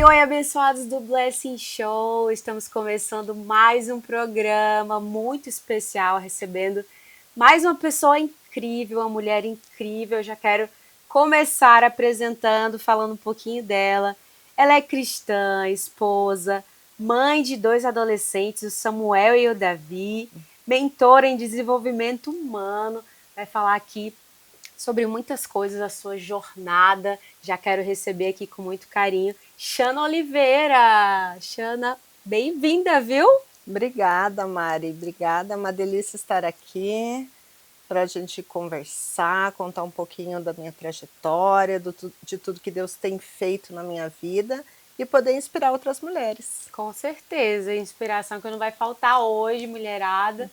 Oi, oi, abençoados do Blessing Show! Estamos começando mais um programa muito especial, recebendo mais uma pessoa incrível, uma mulher incrível. Eu já quero começar apresentando, falando um pouquinho dela. Ela é cristã, esposa, mãe de 2 adolescentes, o Samuel e o Davi, mentora em desenvolvimento humano. Vai falar aqui sobre muitas coisas, a sua jornada. Já quero receber aqui com muito carinho Xana Oliveira. Xana, bem-vinda, viu? Obrigada, Mari. Obrigada. É uma delícia estar aqui para a gente conversar, contar um pouquinho da minha trajetória, de tudo que Deus tem feito na minha vida e poder inspirar outras mulheres. Com certeza, inspiração que não vai faltar hoje, mulherada.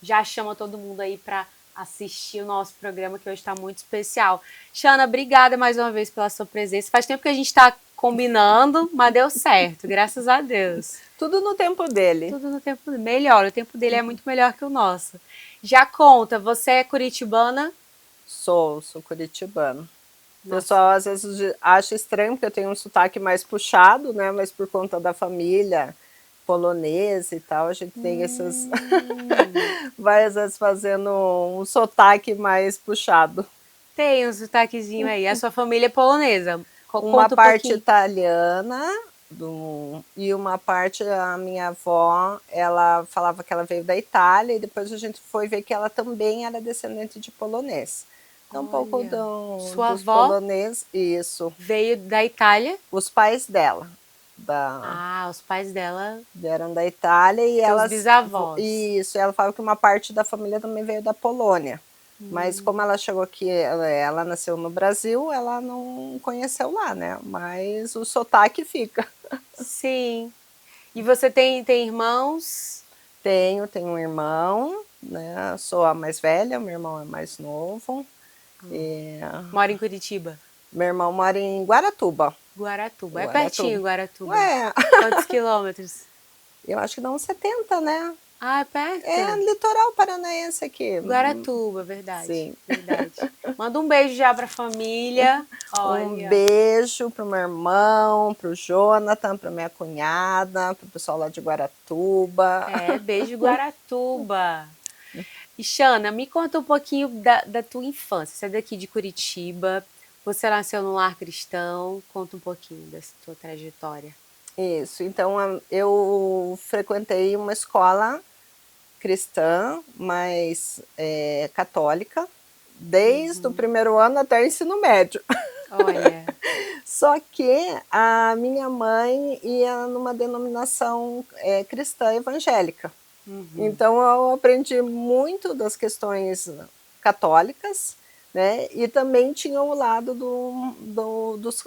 Já chama todo mundo aí para assistir o nosso programa, que hoje está muito especial. Xana, obrigada mais uma vez pela sua presença. Faz tempo que a gente está combinando, mas deu certo, graças a Deus. Tudo no tempo dele. Tudo no tempo dele. Melhor, o tempo dele é muito melhor que o nosso. Já conta, você é curitibana? Sou curitibano. O Nossa. pessoal às vezes acha estranho porque eu tenho um sotaque mais puxado, né? Mas por conta da família polonesa e tal, a gente tem essas várias vezes fazendo um sotaque mais puxado. Tem um sotaquezinho aí. A sua família é polonesa. Uma Conta um parte pouquinho. italiana e uma parte, a minha avó, ela falava que ela veio da Itália e depois a gente foi ver que ela também era descendente de polonês. Então um pouco Olha, sua dos avó poloneses, isso. veio da Itália? Os pais dela Ah, os pais dela, vieram da Itália e seus elas, bisavós. isso, ela falava que uma parte da família também veio da Polônia. Mas como ela chegou aqui, ela nasceu no Brasil, ela não conheceu lá, né? Mas o sotaque fica. Sim. E você tem irmãos? Tenho um irmão, né? Sou a mais velha, meu irmão é mais novo. E Mora em Curitiba? meu irmão mora em Guaratuba. Guaratuba. É Guaratuba. pertinho, Guaratuba. É, Quantos quilômetros? eu acho que dá uns 70, né? Ah, é É perto? litoral paranaense aqui. Guaratuba, verdade. Sim. Verdade. Manda um beijo já pra família. Um Olha. beijo pro meu irmão, pro Jonathan, pra minha cunhada, pro pessoal lá de Guaratuba. É, beijo Guaratuba. E Xana, me conta um pouquinho da tua infância. Você é daqui de Curitiba, você nasceu num lar cristão. Conta um pouquinho dessa tua trajetória. Isso, então eu frequentei uma escola cristã, mas católica, desde o primeiro ano até o ensino médio. Olha. Só que a minha mãe ia numa denominação cristã evangélica. Então eu aprendi muito das questões católicas, né? E também tinha o lado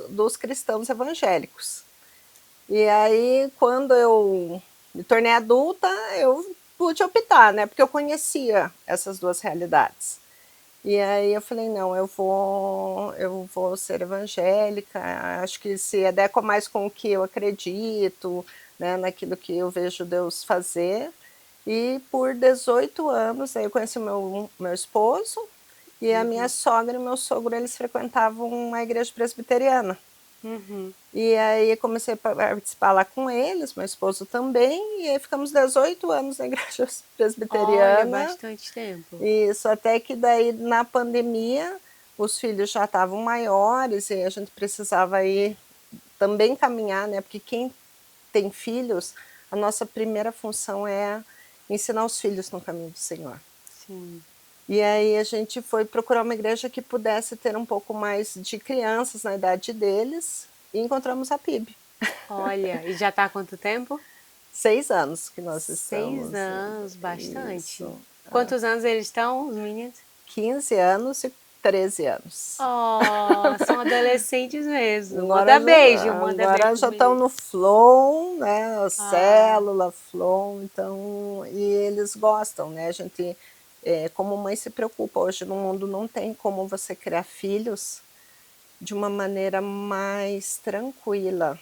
dos cristãos evangélicos. E aí, quando eu me tornei adulta, eu pude optar, né? Porque eu conhecia essas duas realidades. E aí eu falei, não, eu vou ser evangélica, acho que se adequa mais com o que eu acredito, né, naquilo que eu vejo Deus fazer. E por 18 anos, aí eu conheci meu esposo, e a minha sogra e meu sogro, eles frequentavam uma igreja presbiteriana. E aí comecei a participar lá com eles, meu esposo também, e aí ficamos 18 anos na igreja Olha, presbiteriana. bastante tempo. Isso, até que daí na pandemia os filhos já estavam maiores e a gente precisava ir também caminhar, né? Porque quem tem filhos, a nossa primeira função é ensinar os filhos no caminho do Senhor. Sim. E aí a gente foi procurar uma igreja que pudesse ter um pouco mais de crianças na idade deles e encontramos a PIB. Olha, e já tá há quanto tempo? 6 anos que nós 6 estamos. anos, bastante. Isso. Quantos anos eles estão, os meninos? 15 anos e 13 anos. Oh, são adolescentes mesmo. Agora Manda beijo agora pros já estão meninos. no Flow, né? A Ah, célula Flow, então, e eles gostam, né? A gente, como mãe, se preocupa. Hoje no mundo não tem como você criar filhos de uma maneira mais tranquila,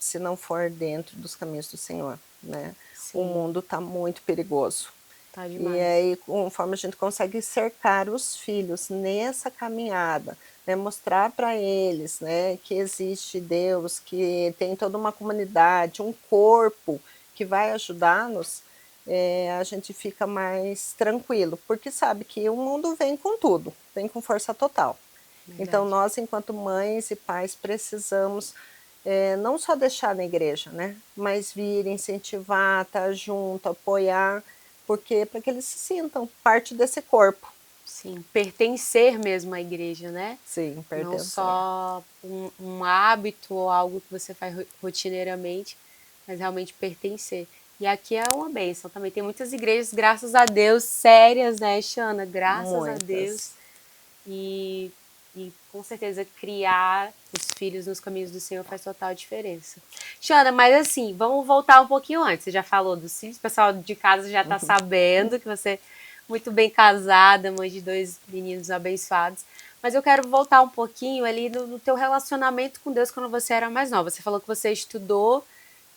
se não for dentro dos caminhos do Senhor, né? O sim, mundo está muito perigoso. tá E demais. aí, conforme a gente consegue cercar os filhos nessa caminhada, né, mostrar para eles, né, que existe Deus, que tem toda uma comunidade, um corpo que vai ajudar-nos, a gente fica mais tranquilo, porque sabe que o mundo vem com tudo, vem com força total. Então Verdade. nós, enquanto mães e pais, precisamos não só deixar na igreja, né, mas vir, incentivar, estar junto, apoiar, porque para que eles se sintam parte desse corpo. Sim, pertencer mesmo à igreja, né? Sim, Não pertencer. só um hábito ou algo que você faz rotineiramente, mas realmente pertencer. E aqui é uma bênção também. Tem muitas igrejas, graças a Deus, sérias, né, Xana? Graças a Deus. Muitas. E, e com certeza criar os filhos nos caminhos do Senhor faz total diferença. Xana, mas assim, vamos voltar um pouquinho antes. Você já falou dos filhos, o pessoal de casa já está sabendo que você é muito bem casada, mãe de 2 meninos abençoados. Mas eu quero voltar um pouquinho ali no teu relacionamento com Deus quando você era mais nova. Você falou que você estudou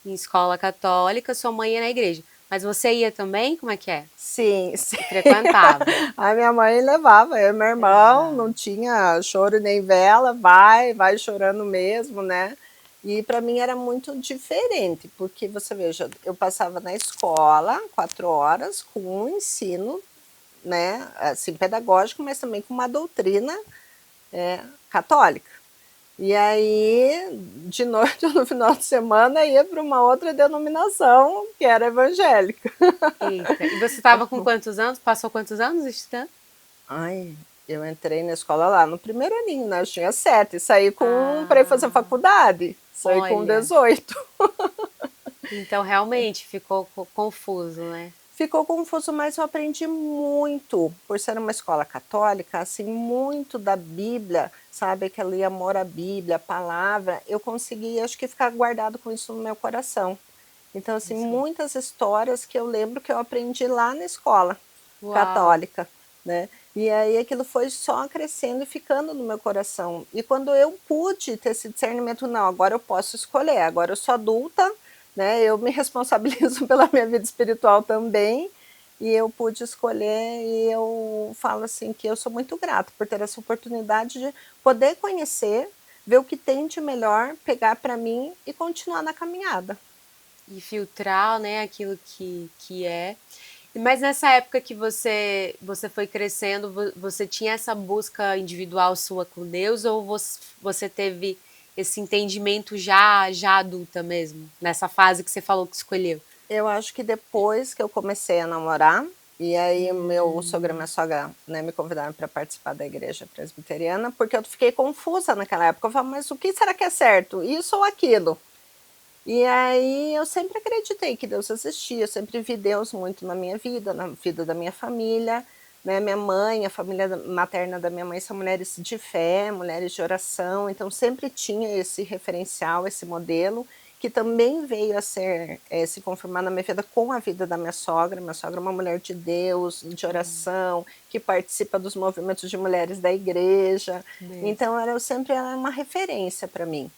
em escola católica, sua mãe ia na igreja. Mas você ia também? Como é que é? Sim, sim. Você frequentava? A minha mãe levava, eu e meu irmão, não tinha choro nem vela, vai chorando mesmo, né? E para mim era muito diferente, porque você veja, eu passava na escola 4 horas com um ensino, né, assim, pedagógico, mas também com uma doutrina católica. E aí, de noite ou no final de semana, ia para uma outra denominação que era evangélica. Eita, e você estava com quantos anos? Passou quantos anos estudando? Ai, eu entrei na escola lá no primeiro aninho, né? Eu tinha 7, saí para ir fazer Ah, faculdade, saí com olha. 18. Então realmente ficou confuso, né? Ficou confuso, mas eu aprendi muito, por ser uma escola católica, assim, muito da Bíblia, sabe, aquele amor à Bíblia, a palavra, eu consegui, acho que ficar guardado com isso no meu coração. Então, assim, Isso. muitas histórias que eu lembro que eu aprendi lá na escola Uau. católica, né? E aí aquilo foi só crescendo e ficando no meu coração. E quando eu pude ter esse discernimento, não, agora eu posso escolher, agora eu sou adulta, né? Eu me responsabilizo pela minha vida espiritual também, e eu pude escolher, e eu falo assim que eu sou muito grata por ter essa oportunidade de poder conhecer, ver o que tem de melhor, pegar para mim e continuar na caminhada. E filtrar, né, aquilo que é. Mas nessa época que você foi crescendo, você tinha essa busca individual sua com Deus ou você teve esse entendimento já adulta mesmo? Nessa fase que você falou que escolheu? Eu acho que depois que eu comecei a namorar, e aí meu sogro e minha sogra, né, me convidaram para participar da igreja presbiteriana, porque eu fiquei confusa naquela época. Eu falava, mas o que será que é certo? Isso ou aquilo? E aí eu sempre acreditei que Deus existia, eu sempre vi Deus muito na minha vida, na vida da minha família, né? Minha mãe, a família materna da minha mãe são mulheres de fé, mulheres de oração, então sempre tinha esse referencial, esse modelo, que também veio a se confirmar na minha vida com a vida da minha sogra. Minha sogra é uma mulher de Deus, de oração, que participa dos movimentos de mulheres da igreja, Benção. então era sempre era uma referência para mim.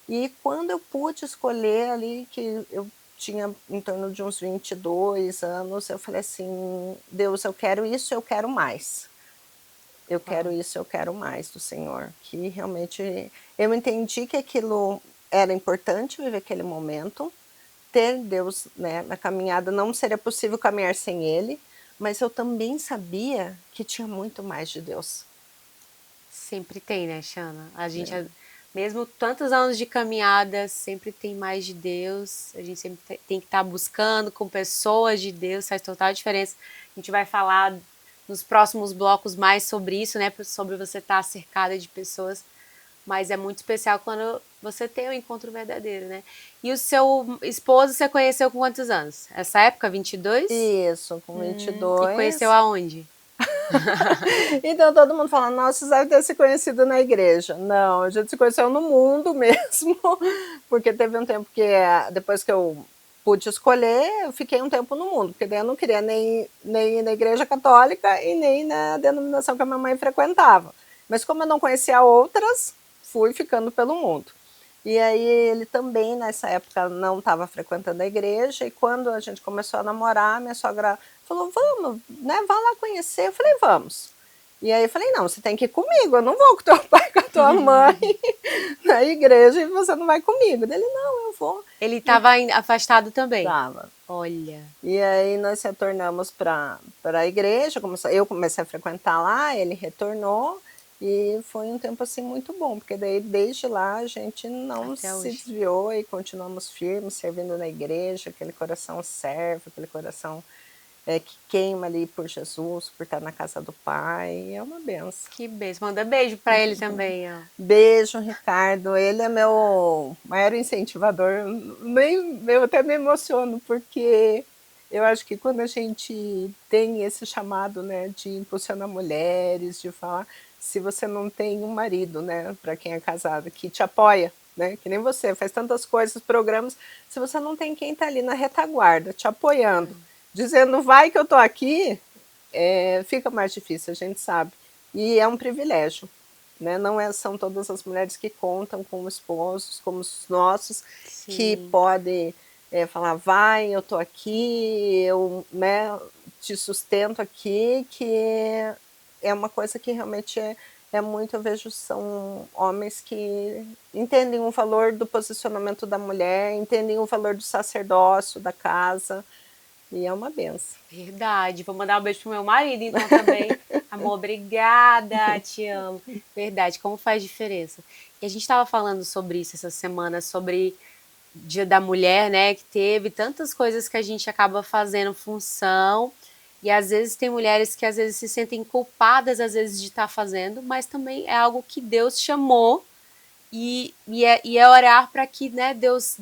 E quando eu pude escolher ali, que eu tinha em torno de uns 22 anos, eu falei assim: Deus, eu quero isso, eu quero mais. Eu quero Uau. isso, eu quero mais do Senhor. Que realmente eu entendi que aquilo era importante viver aquele momento, ter Deus, né, na caminhada, não seria possível caminhar sem Ele, mas eu também sabia que tinha muito mais de Deus. Sempre tem, né, Xana? A gente, Né? mesmo tantos anos de caminhada, sempre tem mais de Deus. A gente sempre tem que estar buscando com pessoas de Deus, faz total diferença. A gente vai falar nos próximos blocos mais sobre isso, né? Sobre você estar cercada de pessoas. Mas é muito especial quando você tem um encontro verdadeiro, né? E o seu esposo você conheceu com quantos anos? Essa época, 22? Isso, com E conheceu 22. aonde? Então todo mundo fala, nossa, vocês devem ter se conhecido na igreja. Não, a gente se conheceu no mundo mesmo, porque teve um tempo que depois que eu pude escolher, eu fiquei um tempo no mundo, porque daí eu não queria nem ir na igreja católica e nem na denominação que a minha mãe frequentava. Mas como eu não conhecia outras, fui ficando pelo mundo. E aí ele também, nessa época, não estava frequentando a igreja, e quando a gente começou a namorar, minha sogra falou, vamos, né, vá lá conhecer. Eu falei, vamos. E aí eu falei, não, você tem que ir comigo, eu não vou com teu pai, com a tua mãe na igreja e você não vai comigo. Ele, não, eu vou. Ele estava afastado também? Tava. Olha. E aí nós retornamos para a igreja, eu comecei a frequentar lá, ele retornou, e foi um tempo assim muito bom, porque daí desde lá a gente não Até se hoje. desviou e continuamos firmes, servindo na igreja, aquele coração serve, aquele coração que queima ali por Jesus, por estar na casa do Pai, é uma benção. Que beijo, manda beijo para ele também. Ó. Beijo, Ricardo, ele é meu maior incentivador, eu até me emociono, porque eu acho que quando a gente tem esse chamado, né, de impulsionar mulheres, de falar, se você não tem um marido, né, para quem é casado, que te apoia, né, que nem você, faz tantas coisas, programas, se você não tem quem tá ali na retaguarda, te apoiando, dizendo, vai que eu tô aqui, fica mais difícil, a gente sabe. E é um privilégio, né, não são todas as mulheres que contam com esposos como os nossos, Sim. que podem falar, vai, eu tô aqui, eu, né, te sustento aqui, que é uma coisa que realmente é muito, eu vejo, são homens que entendem o valor do posicionamento da mulher, entendem o valor do sacerdócio da casa, e é uma benção. Verdade, vou mandar um beijo pro meu marido então também. Amor, obrigada, te amo. Verdade, como faz diferença. E a gente estava falando sobre isso essa semana, sobre Dia da Mulher, né, que teve tantas coisas que a gente acaba fazendo função, e às vezes tem mulheres que às vezes se sentem culpadas às vezes de estar fazendo, mas também é algo que Deus chamou, e é orar para que, né, Deus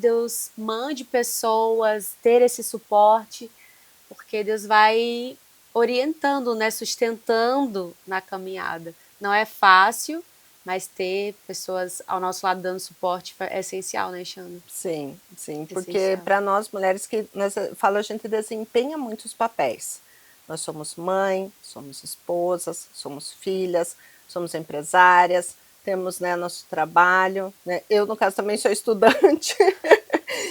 mande pessoas ter esse suporte, porque Deus vai orientando, né, sustentando na caminhada. Não é fácil, mas ter pessoas ao nosso lado dando suporte é essencial, né, Xana? Sim, sim, porque para nós mulheres, que nós falo, a gente desempenha muitos papéis. Nós somos mãe, somos esposas, somos filhas, somos empresárias, temos, né, nosso trabalho, né? Eu, no caso, também sou estudante.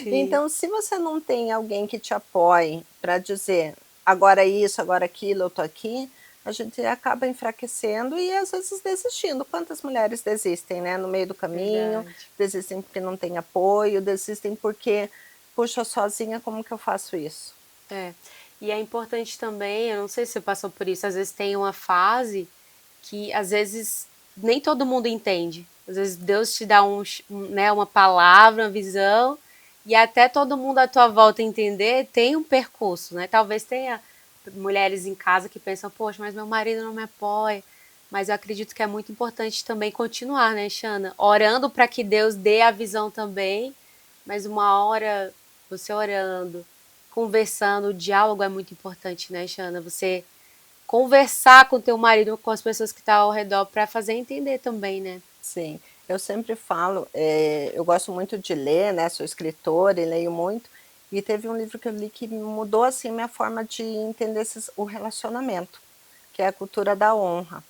Então, se você não tem alguém que te apoie para dizer, agora isso, agora aquilo, eu tô aqui, a gente acaba enfraquecendo e às vezes desistindo. Quantas mulheres desistem, né, no meio do caminho, desistem porque não tem apoio, desistem porque, puxa, sozinha, como que eu faço isso? E é importante também, eu não sei se você passou por isso, às vezes tem uma fase que às vezes nem todo mundo entende. Às vezes Deus te dá né, uma palavra, uma visão, e até todo mundo à tua volta entender, tem um percurso, né? Talvez tenha mulheres em casa que pensam, poxa, mas meu marido não me apoia. Mas eu acredito que é muito importante também continuar, né, Xana? Orando para que Deus dê a visão também, mas uma hora você orando, conversando, o diálogo é muito importante, né, Xana? Você conversar com teu marido, com as pessoas que estão ao redor, para fazer entender também, né? Sim, eu sempre falo, eu gosto muito de ler, né, sou escritora e leio muito, e teve um livro que eu li que mudou, assim, minha forma de entender o relacionamento, que é A Cultura da Honra.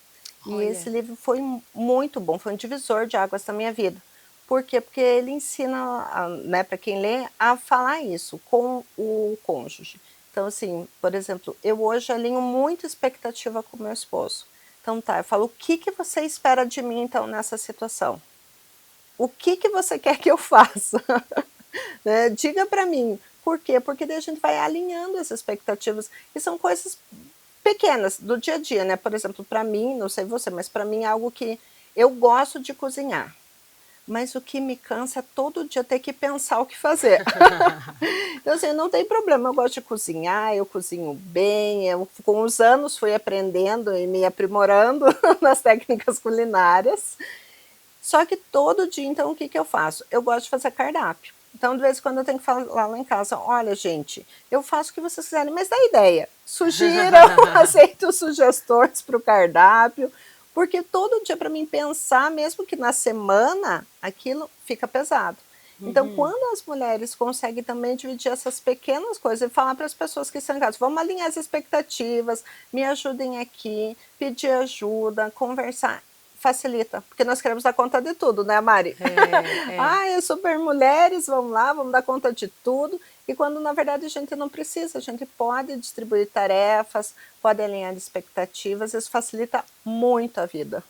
Olha. E esse livro foi muito bom, foi um divisor de águas na minha vida. Por quê? Porque ele ensina, né, para quem lê, a falar isso com o cônjuge. Então, assim, por exemplo, eu hoje alinho muita expectativa com o meu esposo. Então tá, eu falo, o que você espera de mim então nessa situação? O que você quer que eu faça? Né? Diga para mim. Por quê? Porque daí a gente vai alinhando as expectativas, e são coisas pequenas do dia a dia, né? Por exemplo, para mim, não sei você, mas para mim é algo que eu gosto de cozinhar. Mas o que me cansa é todo dia ter que pensar o que fazer. Então, assim, não tem problema, eu gosto de cozinhar, eu cozinho bem, eu com os anos fui aprendendo e me aprimorando nas técnicas culinárias. Só que todo dia, então, o que eu faço? Eu gosto de fazer cardápio. Então, de vez em quando eu tenho que falar lá em casa, olha, gente, eu faço o que vocês quiserem, mas dá ideia. Sugiram, aceito sugestões para o cardápio, porque todo dia para mim pensar, mesmo que na semana, aquilo fica pesado. Então, quando as mulheres conseguem também dividir essas pequenas coisas e falar para as pessoas que estão em casa, vamos alinhar as expectativas, me ajudem aqui, pedir ajuda, conversar, facilita, porque nós queremos dar conta de tudo, né, Mari? É super mulheres, vamos lá, vamos dar conta de tudo, e quando na verdade a gente não precisa, a gente pode distribuir tarefas, pode alinhar expectativas, isso facilita muito a vida.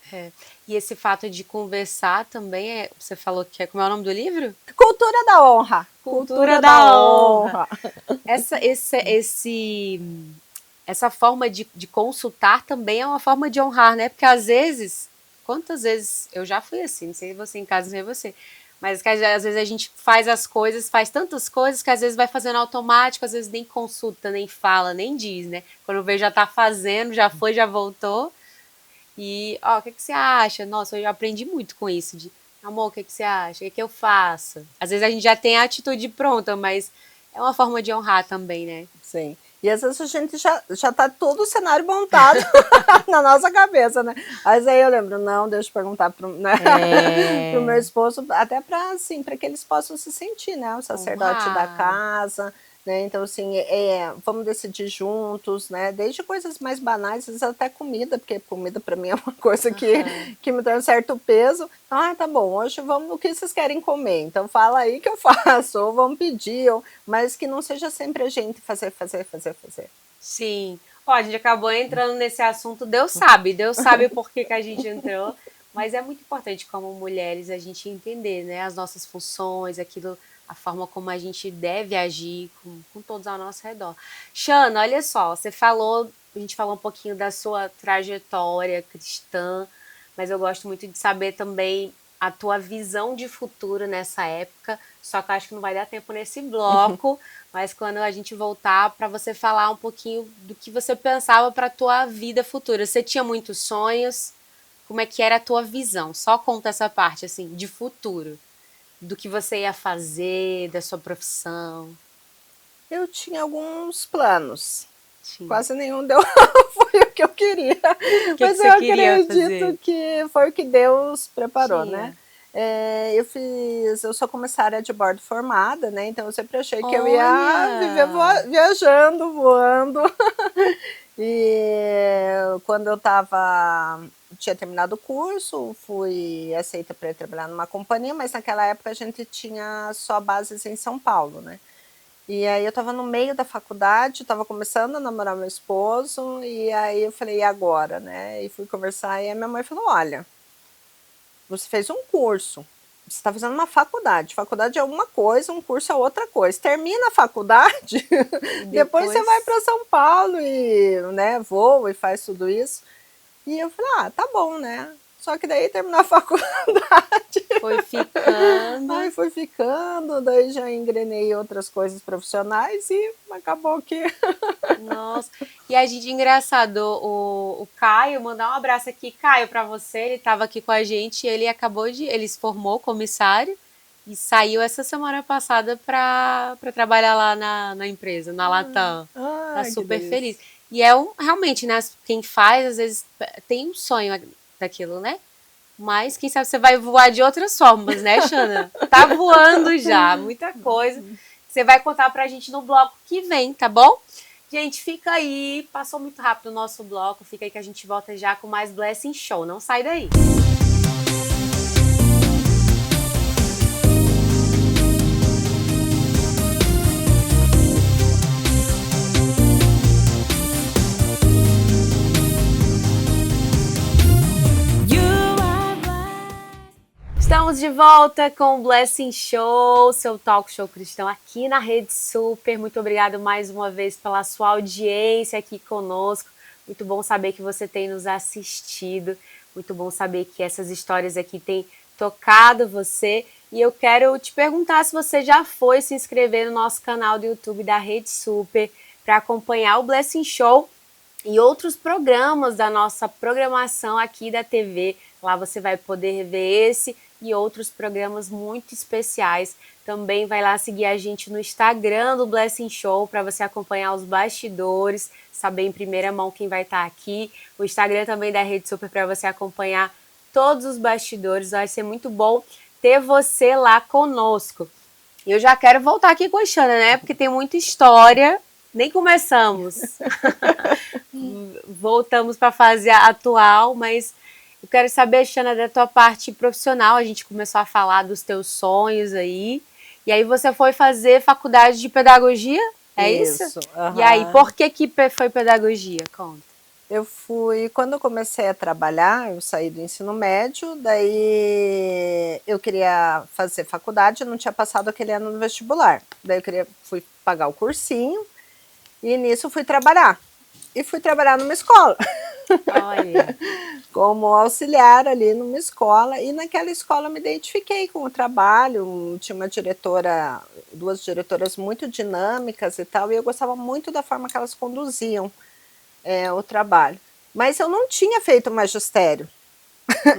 E esse fato de conversar também, você falou que como é o nome do livro? Cultura da honra. Cultura da honra. Essa forma de consultar também é uma forma de honrar, né? Porque às vezes, quantas vezes eu já fui assim, não sei você em casa, não sei você, mas que às vezes a gente faz as coisas, faz tantas coisas que às vezes vai fazendo automático, às vezes nem consulta, nem fala, nem diz, né? Quando vê já tá fazendo, já foi, já voltou. E, ó, o que você acha? Nossa, eu já aprendi muito com isso, de amor, o que você acha? O que eu faço? Às vezes a gente já tem a atitude pronta, mas é uma forma de honrar também, né? Sim. E às vezes a gente já tá todo o cenário montado na nossa cabeça, né? Mas aí eu lembro, não, deixa eu perguntar pro meu esposo, até para assim, para que eles possam se sentir, né? O sacerdote da casa, né? Então, assim, vamos decidir juntos, né? Desde coisas mais banais, às vezes até comida, porque comida para mim é uma coisa que me dá um certo peso. Então, tá bom, hoje vamos, o que vocês querem comer? Então fala aí que eu faço, ou vamos pedir, mas que não seja sempre a gente fazer. Sim. Ó, a gente acabou entrando nesse assunto, Deus sabe por que a gente entrou, mas é muito importante como mulheres a gente entender, né, as nossas funções, a forma como a gente deve agir com todos ao nosso redor. Shana, olha só, a gente falou um pouquinho da sua trajetória cristã, mas eu gosto muito de saber também a tua visão de futuro nessa época, só que eu acho que não vai dar tempo nesse bloco, mas quando a gente voltar, para você falar um pouquinho do que você pensava para a tua vida futura. Você tinha muitos sonhos? Como é que era a tua visão? Só conta essa parte, assim, de futuro. Do que você ia fazer, da sua profissão. Eu tinha alguns planos. Sim. Quase nenhum foi o que eu queria. Mas eu acredito que foi o que Deus preparou, né? Eu sou comissária de bordo formada, né? Então eu sempre achei que eu ia viver viajando, voando. E quando eu tinha terminado o curso, fui aceita para trabalhar numa companhia, mas naquela época a gente tinha só bases em São Paulo, né? E aí eu estava no meio da faculdade, estava começando a namorar meu esposo, e aí eu falei, e agora, né? E fui conversar, e a minha mãe falou, olha, você fez um curso, você está fazendo uma faculdade é uma coisa, um curso é outra coisa, termina a faculdade, depois você vai para São Paulo e, né, voa e faz tudo isso. E eu falei, tá bom, né? Só que daí terminou a faculdade. Foi ficando, daí já engrenei em outras coisas profissionais e acabou que... Nossa, e a gente, engraçado, o Caio, mandar um abraço aqui, Caio, para você, ele estava aqui com a gente, ele se formou comissário e saiu essa semana passada para trabalhar lá na empresa, na Latam. Tá super feliz. E realmente, né, quem faz, às vezes, tem um sonho daquilo, né? Mas quem sabe você vai voar de outras formas, né, Shana? Tá voando já, muita coisa. Você vai contar pra gente no bloco que vem, tá bom? Gente, fica aí, passou muito rápido o nosso bloco, fica aí que a gente volta já com mais Blessing Show, não sai daí. Estamos de volta com o Blessing Show, seu talk show cristão aqui na Rede Super. Muito obrigada mais uma vez pela sua audiência aqui conosco. Muito bom saber que você tem nos assistido. Muito bom saber que essas histórias aqui têm tocado você. E eu quero te perguntar se você já foi se inscrever no nosso canal do YouTube da Rede Super para acompanhar o Blessing Show e outros programas da nossa programação aqui da TV. Lá você vai poder ver esse e outros programas muito especiais. Também vai lá seguir a gente no Instagram do Blessing Show para você acompanhar os bastidores, saber em primeira mão quem vai estar aqui. O Instagram também da Rede Super para você acompanhar todos os bastidores. Vai ser muito bom ter você lá conosco. E eu já quero voltar aqui com a Shana, né? Porque tem muita história. Nem começamos. Voltamos para a fase atual, mas Eu quero saber, Xana, da tua parte profissional. A gente começou a falar dos teus sonhos aí. E aí você foi fazer faculdade de pedagogia? É isso? Isso. E aí, por que foi pedagogia? Conta. Quando eu comecei a trabalhar, eu saí do ensino médio, daí eu queria fazer faculdade, eu não tinha passado aquele ano no vestibular. Daí fui pagar o cursinho e nisso fui trabalhar. E fui trabalhar numa escola. Olha. Como auxiliar ali numa escola, e naquela escola eu me identifiquei com o trabalho, tinha uma diretora, duas diretoras muito dinâmicas e tal, e eu gostava muito da forma que elas conduziam o trabalho. Mas eu não tinha feito magistério,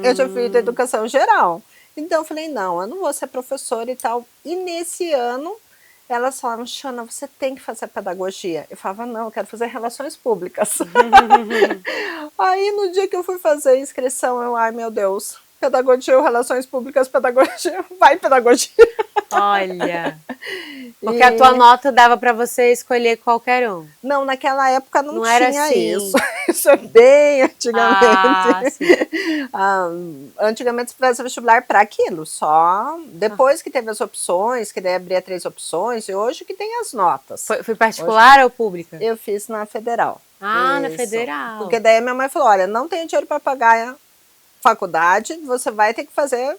eu tinha feito educação geral. Então eu falei, não, eu não vou ser professora e tal. E nesse ano, elas falaram, Xana, você tem que fazer pedagogia. Eu falava, não, eu quero fazer relações públicas. Aí no dia que eu fui fazer a inscrição, ai meu Deus, pedagogia ou relações públicas, pedagogia, vai pedagogia. Olha, porque a tua nota dava para você escolher qualquer um. Não, naquela época não tinha era assim. isso. Isso é bem antigamente. Sim. Antigamente se fazia vestibular para aquilo, só depois que teve as opções, que daí abria 3 opções, e hoje que tem as notas. Foi particular ou pública? Eu fiz na federal. Ah, na federal. Porque daí minha mãe falou, olha, não tenho dinheiro para pagar a faculdade, você vai ter que fazer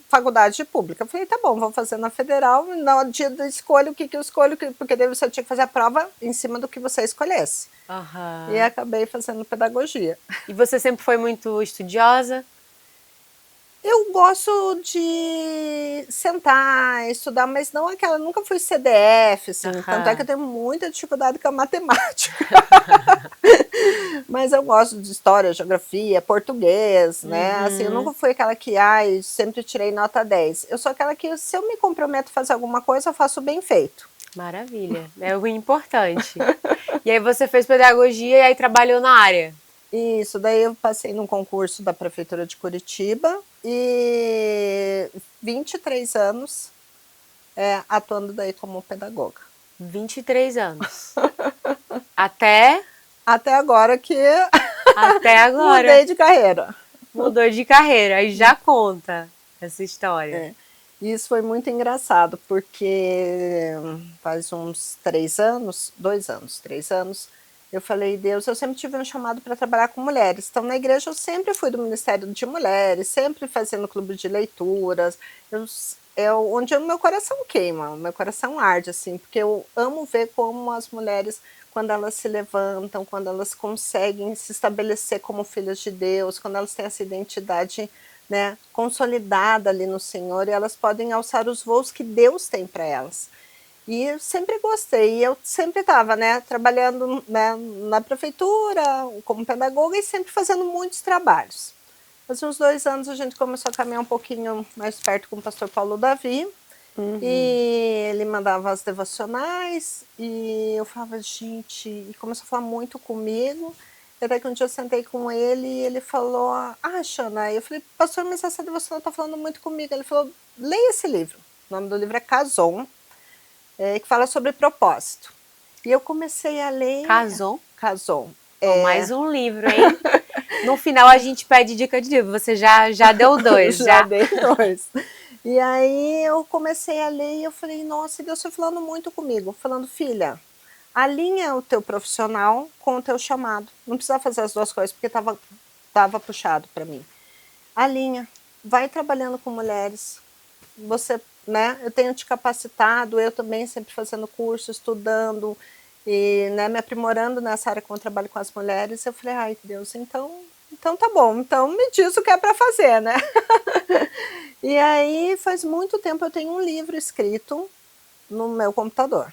faculdade pública. Eu falei, tá bom, vou fazer na federal, no dia da escolha, o que eu escolho, porque daí você tinha que fazer a prova em cima do que você escolhesse. E acabei fazendo pedagogia. E você sempre foi muito estudiosa? Eu gosto de sentar, estudar, mas não aquela, nunca fui CDF, assim, tanto é que eu tenho muita dificuldade com a matemática. Mas eu gosto de história, geografia, português, né? Assim, eu nunca fui aquela que, sempre tirei nota 10. Eu sou aquela que, se eu me comprometo a fazer alguma coisa, eu faço bem feito. Maravilha, é o importante. E aí você fez pedagogia e aí trabalhou na área? Isso, daí eu passei num concurso da Prefeitura de Curitiba e 23 anos atuando daí como pedagoga. 23 anos. Até agora que Até agora. Mudei de carreira. Mudou de carreira, aí já conta essa história. Isso foi muito engraçado, porque faz uns 3 anos, 3 anos, eu falei, Deus, eu sempre tive um chamado para trabalhar com mulheres. Então, na igreja, eu sempre fui do Ministério de Mulheres, sempre fazendo clube de leituras. Onde o meu coração queima, o meu coração arde, assim, porque eu amo ver como as mulheres, quando elas se levantam, quando elas conseguem se estabelecer como filhas de Deus, quando elas têm essa identidade, né, consolidada ali no Senhor, e elas podem alçar os voos que Deus tem para elas. E eu sempre gostei, eu sempre estava, né, trabalhando, né, na prefeitura, como pedagoga, e sempre fazendo muitos trabalhos. Faz uns 2 anos a gente começou a caminhar um pouquinho mais perto com o pastor Paulo Davi, e ele mandava as devocionais, e eu falava, gente, e começou a falar muito comigo, até que um dia eu sentei com ele, e ele falou, Xana, eu falei, pastor, mas essa devocional está falando muito comigo. Ele falou, leia esse livro, o nome do livro é Cason, que fala sobre propósito. E eu comecei a ler... Cason. Mais um livro, hein? No final a gente pede dica de livro, você já deu 2. já dei 2. E aí eu comecei a ler e eu falei, nossa, Deus foi falando muito comigo, falando, filha, alinha o teu profissional com o teu chamado. Não precisa fazer as 2 coisas, porque tava puxado para mim. Alinha, vai trabalhando com mulheres, você, né, eu tenho te capacitado, eu também sempre fazendo curso, estudando, e, né, me aprimorando nessa área com o trabalho com as mulheres. Eu falei, ai Deus, então tá bom, então me diz o que é para fazer, né? E aí faz muito tempo eu tenho um livro escrito no meu computador.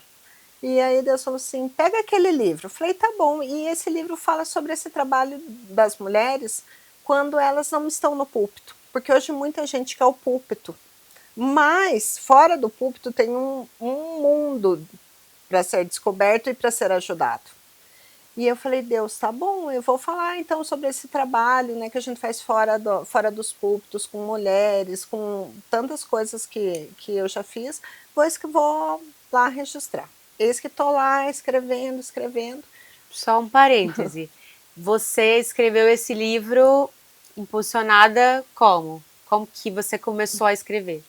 E aí Deus falou assim, pega aquele livro. Eu falei, tá bom, e esse livro fala sobre esse trabalho das mulheres quando elas não estão no púlpito, porque hoje muita gente quer o púlpito, mas fora do púlpito tem um mundo para ser descoberto e para ser ajudado. E eu falei, Deus, tá bom, eu vou falar então sobre esse trabalho, né, que a gente faz fora dos púlpitos, com mulheres, com tantas coisas que eu já fiz, pois que vou lá registrar. Eis que estou lá escrevendo. Só um parêntese, você escreveu esse livro impulsionada como? Como que você começou a escrever?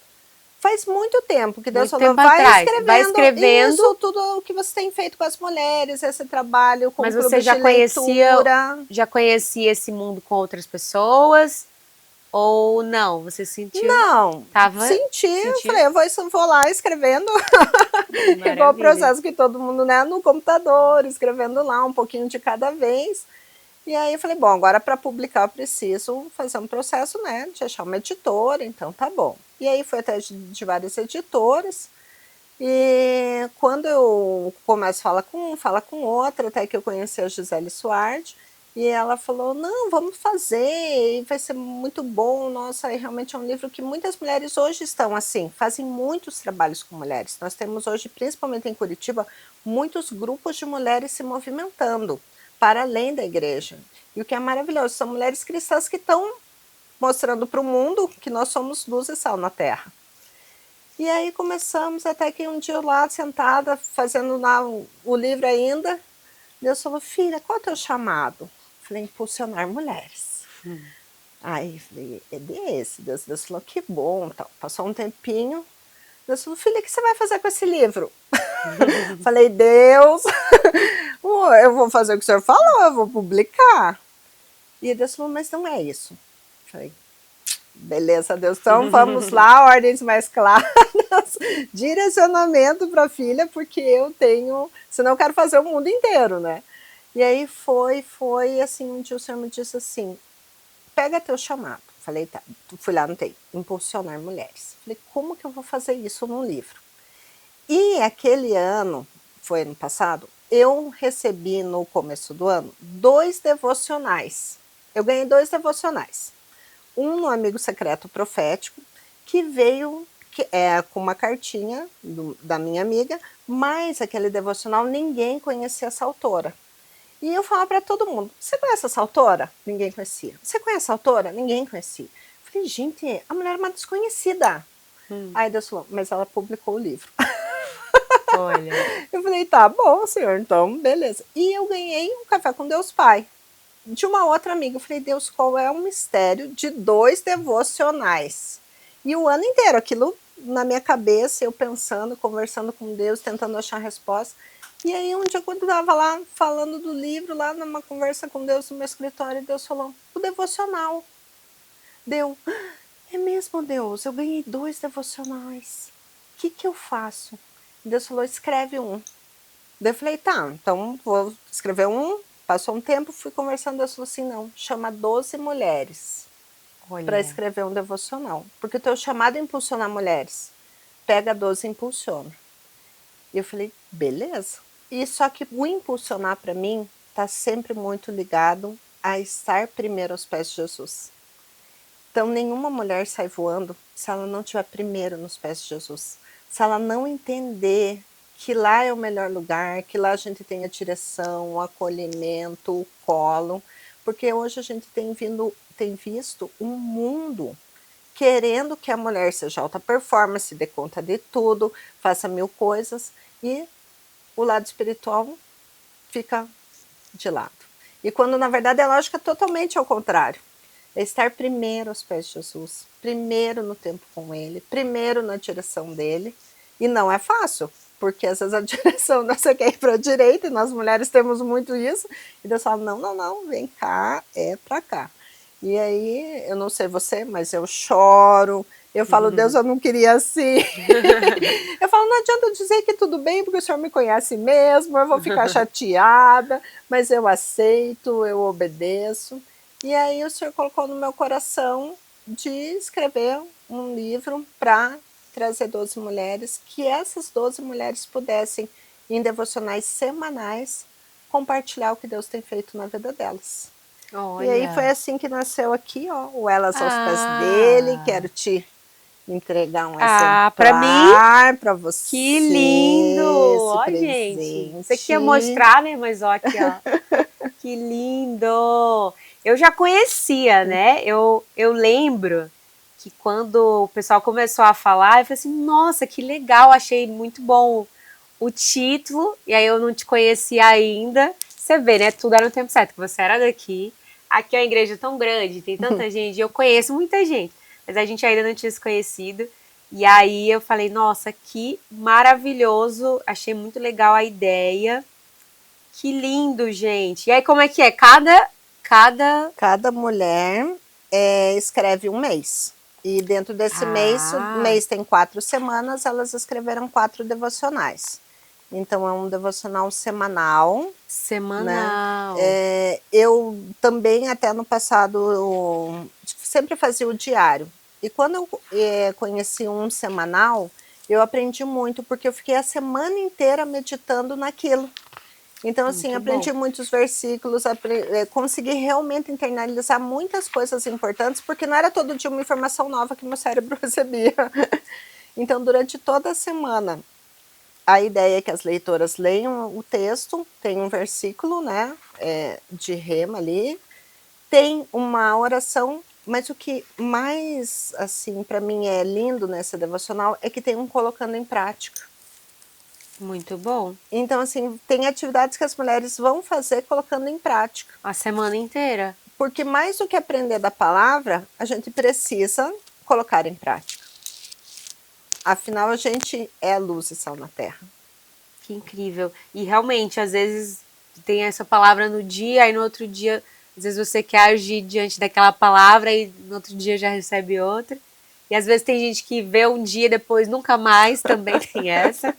Faz muito tempo que Deus Muito falou, tempo atrás. Vai escrevendo isso, tudo o que você tem feito com as mulheres, esse trabalho com Mas clubes você já de leitura. já conhecia esse mundo com outras pessoas? Ou não? Você sentiu? Não, Sentiu? falei, vou lá escrevendo, igual o processo que todo mundo, né, no computador, escrevendo lá um pouquinho de cada vez. E aí eu falei, bom, agora para publicar eu preciso fazer um processo, né, de achar uma editora, então tá bom. E aí foi até de várias editoras, e quando eu começo a fala com outra, até que eu conheci a Gisele Suardi, e ela falou, não, vamos fazer, e vai ser muito bom, nossa, e realmente é um livro que muitas mulheres hoje estão assim, fazem muitos trabalhos com mulheres. Nós temos hoje, principalmente em Curitiba, muitos grupos de mulheres se movimentando, para além da igreja. E o que é maravilhoso, são mulheres cristãs que estão mostrando para o mundo que nós somos luz e sal na terra. E aí começamos, até que um dia lá, sentada, fazendo lá o livro ainda, Deus falou, filha, qual é o teu chamado? Falei, impulsionar mulheres. Aí falei, é desse. Deus falou, que bom. Então, passou um tempinho, Deus falou, filha, o que você vai fazer com esse livro? Falei, Deus, eu vou fazer o que o senhor falou, eu vou publicar. E Deus falou, mas não é isso. Falei, beleza, Deus, então vamos lá, ordens mais claras, direcionamento para a filha, porque eu tenho, senão eu quero fazer o mundo inteiro, né? E aí foi assim, um dia o Senhor me disse assim, pega teu chamado. Falei, tá, fui lá, anotei, impulsionar mulheres. Falei, como que eu vou fazer isso num livro? E aquele ano, foi ano passado, eu recebi no começo do ano 2 devocionais. Eu ganhei 2 devocionais. Um no Amigo Secreto Profético, que veio com uma cartinha da minha amiga, mas aquele devocional ninguém conhecia essa autora. E eu falava para todo mundo, você conhece essa autora? Ninguém conhecia. Você conhece essa autora? Ninguém conhecia. Eu falei, gente, a mulher é uma desconhecida. Aí Deus falou, mas ela publicou o livro. Olha. Eu falei, tá bom, senhor, então beleza. E eu ganhei um Café com Deus Pai, de uma outra amiga. Eu falei, Deus, qual é o mistério de 2 devocionais? E o ano inteiro, aquilo na minha cabeça, eu pensando, conversando com Deus, tentando achar a resposta. E aí um dia, quando eu estava lá falando do livro, lá numa conversa com Deus no meu escritório, Deus falou, o devocional. Deu, é mesmo, Deus, eu ganhei 2 devocionais. O que eu faço? Deus falou, escreve um. Daí eu falei, tá, então vou escrever um. Passou um tempo, fui conversando, Deus falou assim, não, chama 12 mulheres para escrever um devocional. Porque o teu chamado é impulsionar mulheres. Pega 12 e impulsiona. E eu falei, beleza. E só que o impulsionar para mim está sempre muito ligado a estar primeiro aos pés de Jesus. Então nenhuma mulher sai voando se ela não estiver primeiro nos pés de Jesus. Se ela não entender que lá é o melhor lugar, que lá a gente tem a direção, o acolhimento, o colo, porque hoje a gente tem visto um mundo querendo que a mulher seja alta performance, dê conta de tudo, faça 1000 coisas, e o lado espiritual fica de lado. E quando na verdade a lógica é totalmente ao contrário. É estar primeiro aos pés de Jesus, primeiro no tempo com Ele, primeiro na direção dele. E não é fácil, porque às vezes a direção você quer ir para a direita, e nós mulheres temos muito isso, e Deus fala, não, vem cá, é para cá. E aí, eu não sei você, mas eu choro, eu falo, Deus, eu não queria assim. Eu falo, não adianta dizer que tudo bem, porque o Senhor me conhece mesmo, eu vou ficar chateada, mas eu aceito, eu obedeço. E aí o Senhor colocou no meu coração de escrever um livro para trazer 12 mulheres, que essas 12 mulheres pudessem, em devocionais semanais, compartilhar o que Deus tem feito na vida delas. Olha. E aí foi assim que nasceu aqui, ó, o Elas aos Pés dele. Quero te entregar um exemplar para você. Que lindo! Ó, gente, você quer mostrar, né? Mas ó, aqui, ó. Que lindo! Eu já conhecia, né? Eu lembro que quando o pessoal começou a falar, eu falei assim, nossa, que legal, achei muito bom o título, e aí eu não te conhecia ainda. Você vê, né? Tudo era no tempo certo, que você era daqui. aqui é uma igreja tão grande, tem tanta gente, eu conheço muita gente, mas a gente ainda não tinha se conhecido. E aí eu falei, nossa, que maravilhoso, achei muito legal a ideia. Que lindo, gente. E aí como é que é? Cada mulher escreve um mês. E dentro desse mês, o mês tem 4 semanas, elas escreveram 4 devocionais. Então é um devocional semanal. Semanal. Né? Eu também, até no passado, eu sempre fazia o diário. E quando eu conheci um semanal, eu aprendi muito, porque eu fiquei a semana inteira meditando naquilo. Então, assim, Muito aprendi bom. muitos versículos, consegui realmente internalizar muitas coisas importantes, porque não era todo dia uma informação nova que meu cérebro recebia. Então, durante toda a semana, a ideia é que as leitoras leiam o texto, tem um versículo, né, de rema ali, tem uma oração, mas o que mais, assim, para mim é lindo nessa devocional é que tem um colocando em prática. Muito bom. Então, assim, tem atividades que as mulheres vão fazer colocando em prática. A semana inteira. Porque mais do que aprender da palavra, a gente precisa colocar em prática. Afinal, a gente é luz e sal na terra. Que incrível. E realmente, às vezes, tem essa palavra no dia, aí no outro dia, às vezes você quer agir diante daquela palavra e no outro dia já recebe outra. E às vezes tem gente que vê um dia depois nunca mais, também tem essa.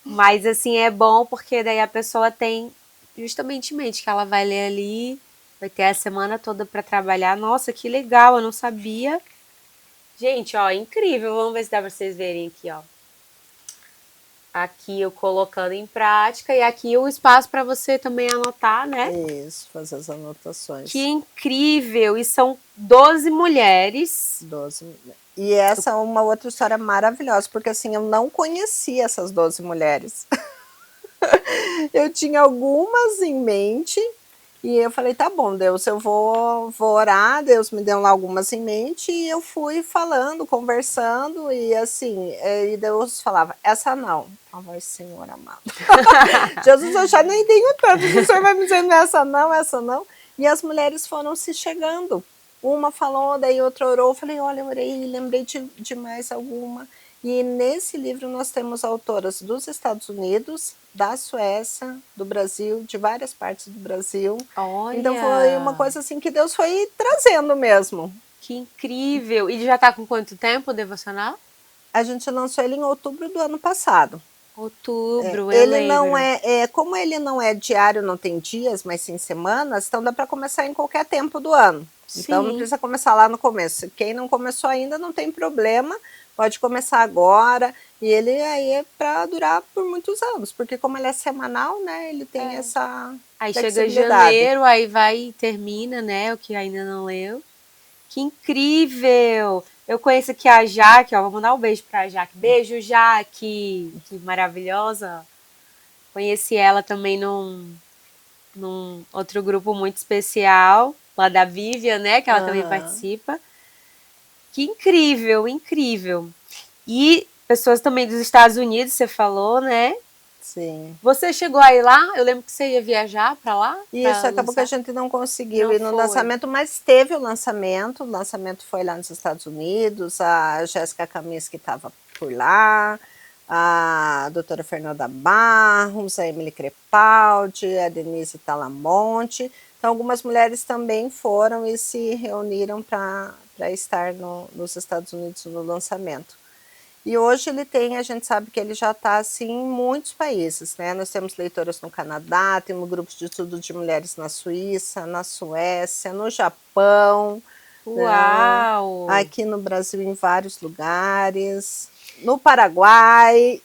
Mas assim, é bom porque daí a pessoa tem justamente em mente que ela vai ler ali, vai ter a semana toda para trabalhar. Nossa, que legal, eu não sabia. Gente, ó, incrível. Vamos ver se dá para vocês verem aqui, ó. Aqui eu colocando em prática e aqui o espaço para você também anotar, né? Isso, fazer as anotações. Que incrível! E são 12 mulheres. 12 mulheres. E essa é uma outra história maravilhosa, porque assim, eu não conhecia essas 12 mulheres. Eu tinha algumas em mente, e eu falei, tá bom, Deus, eu vou orar, Deus me deu lá algumas em mente, e eu fui falando, conversando, e assim, e Deus falava, essa não. Ai, Senhor amado. Jesus, eu já nem tenho tanto, o Senhor vai me dizendo essa não, essa não. E as mulheres foram se chegando. Uma falou, daí outra orou, eu falei, olha, eu orei, lembrei de mais alguma. E nesse livro nós temos autoras dos Estados Unidos, da Suécia, do Brasil, de várias partes do Brasil. Olha! Então foi uma coisa assim que Deus foi trazendo mesmo. Que incrível! E já está com quanto tempo o devocional? A gente lançou ele em outubro do ano passado. Outubro, eu ele lembro. Não como ele não é diário, não tem dias, mas sim semanas, então dá para começar em qualquer tempo do ano. Sim. Então não precisa começar lá no começo. Quem não começou ainda não tem problema, pode começar agora. E ele aí é para durar por muitos anos, porque como ele é semanal, né, ele tem essa aí chega janeiro, aí vai e termina, né, o que ainda não leu. Que incrível! Eu conheço aqui a Jaque, ó, vou mandar um beijo pra Jaque. Beijo, Jaque! Que maravilhosa! Conheci ela também num outro grupo muito especial, lá da Vivian, né, que ela também participa. Que incrível, incrível! E pessoas também dos Estados Unidos, você falou, né? Sim. Você chegou aí lá? Eu lembro que você ia viajar para lá? Isso, acabou que a gente não conseguiu ir no lançamento, mas teve o lançamento foi lá nos Estados Unidos, a Jéssica Kaminski estava por lá, a doutora Fernanda Barros, a Emily Crepaldi, a Denise Talamonte, então algumas mulheres também foram e se reuniram para estar nos Estados Unidos no lançamento. E hoje ele tem, a gente sabe que ele já está assim em muitos países, né? Nós temos leitoras no Canadá, temos grupos de estudo de mulheres na Suíça, na Suécia, no Japão. Uau! Né? Aqui no Brasil em vários lugares, no Paraguai.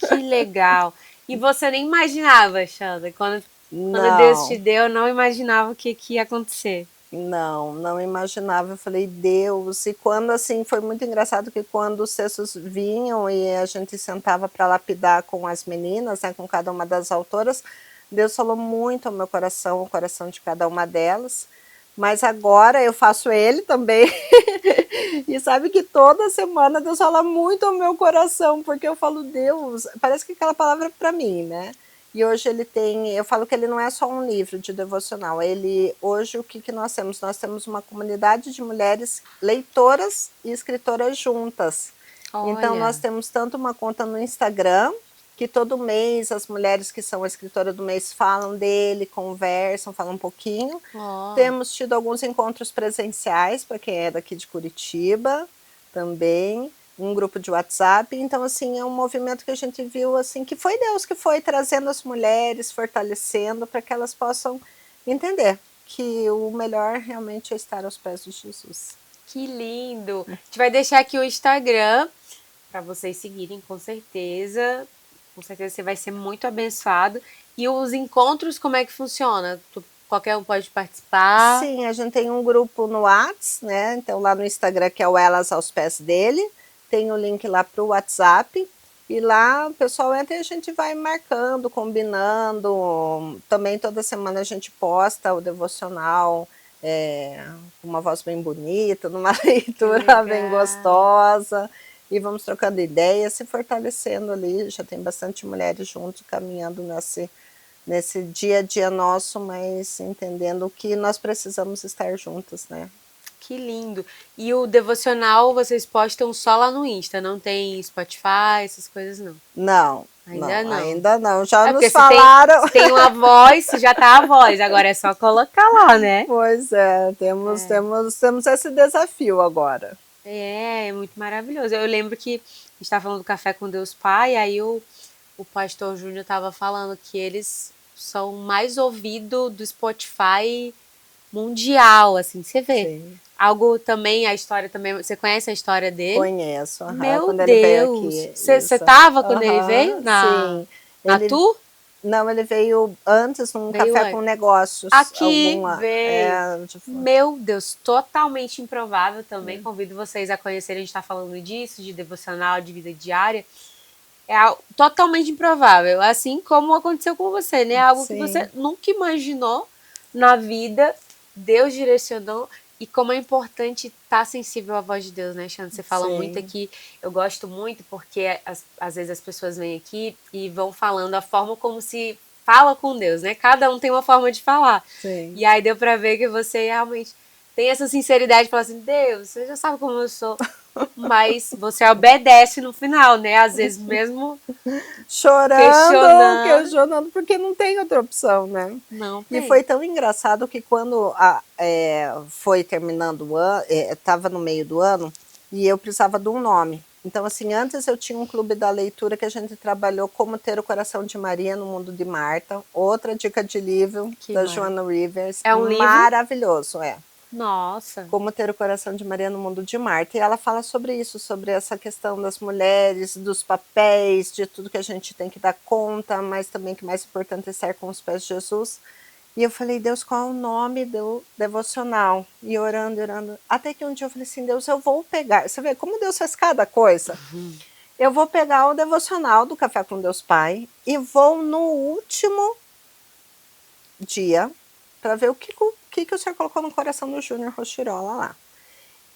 Que legal! E você nem imaginava, Xanda, quando Deus te deu, eu não imaginava o que ia acontecer. Não imaginava, eu falei, Deus, e quando assim, foi muito engraçado que quando os textos vinham e a gente sentava para lapidar com as meninas, né, com cada uma das autoras, Deus falou muito ao meu coração, o coração de cada uma delas, mas agora eu faço ele também, e sabe que toda semana Deus fala muito ao meu coração, porque eu falo, Deus, parece que aquela palavra é para mim, né? E hoje ele tem, eu falo que ele não é só um livro de devocional, hoje o que nós temos? Nós temos uma comunidade de mulheres leitoras e escritoras juntas. Olha. Então nós temos tanto uma conta no Instagram, que todo mês as mulheres que são a escritora do mês falam dele, conversam, falam um pouquinho. Temos tido alguns encontros presenciais para quem é daqui de Curitiba também, um grupo de WhatsApp. Então assim, é um movimento que a gente viu assim, que foi Deus que foi trazendo as mulheres, fortalecendo para que elas possam entender que o melhor realmente é estar aos pés de Jesus. Que lindo! A gente vai deixar aqui o Instagram para vocês seguirem, com certeza. Com certeza você vai ser muito abençoado. E os encontros, como é que funciona? Qualquer um pode participar? Sim, a gente tem um grupo no WhatsApp, né? Então lá no Instagram, que é o Elas aos Pés dele, tem o link lá para o WhatsApp. E lá o pessoal entra e a gente vai marcando, combinando. Também toda semana a gente posta o devocional, com uma voz bem bonita, numa leitura bem gostosa. E vamos trocando ideias, se fortalecendo ali. Já tem bastante mulheres juntos caminhando nesse dia a dia nosso, mas entendendo que nós precisamos estar juntas, né? Que lindo! E o devocional vocês postam só lá no Insta, não tem Spotify, essas coisas não? Não. Ainda não. Já nos falaram. Se tem uma voz, já tá a voz, agora é só colocar lá, né? Pois é, temos esse desafio agora. É muito maravilhoso. Eu lembro que a gente estava falando do Café com Deus Pai, aí o pastor Júnior estava falando que eles são mais ouvidos do Spotify mundial, assim, você vê. Sim. Algo também, a história também, você conhece a história dele? Conheço. Meu quando Deus! Ele veio aqui, você estava quando ele veio? Sim. Na tour? Não, ele veio antes num café com negócios. Aqui veio. Meu Deus, totalmente improvável também. Convido vocês a conhecerem, a gente está falando disso, de devocional, de vida diária. É totalmente improvável, assim como aconteceu com você, né? Algo que você nunca imaginou na vida, Deus direcionou. E como é importante estar sensível à voz de Deus, né, Xana? Você fala muito aqui, eu gosto muito, porque às vezes as pessoas vêm aqui e vão falando a forma como se fala com Deus, né? Cada um tem uma forma de falar. Sim. E aí deu pra ver que você realmente tem essa sinceridade de falar assim, Deus, você já sabe como eu sou, mas você obedece no final, né? Às vezes mesmo questionando, porque não tem outra opção, né? Não tem. E foi tão engraçado que quando foi terminando o ano, estava no meio do ano, e eu precisava de um nome. Então, assim, antes eu tinha um clube da leitura que a gente trabalhou como ter o coração de Maria no mundo de Marta. Outra dica de livro da Joanna Rivers. É um livro maravilhoso, Nossa! Como ter o coração de Maria no mundo de Marta. E ela fala sobre isso, sobre essa questão das mulheres, dos papéis, de tudo que a gente tem que dar conta, mas também que mais importante é estar com os pés de Jesus. E eu falei, Deus, qual é o nome do devocional? E orando. Até que um dia eu falei assim, Deus, eu vou pegar. Você vê como Deus faz cada coisa? Eu vou pegar o devocional do Café com Deus Pai e vou no último dia para ver o que o senhor colocou no coração do Júnior Rochirola lá.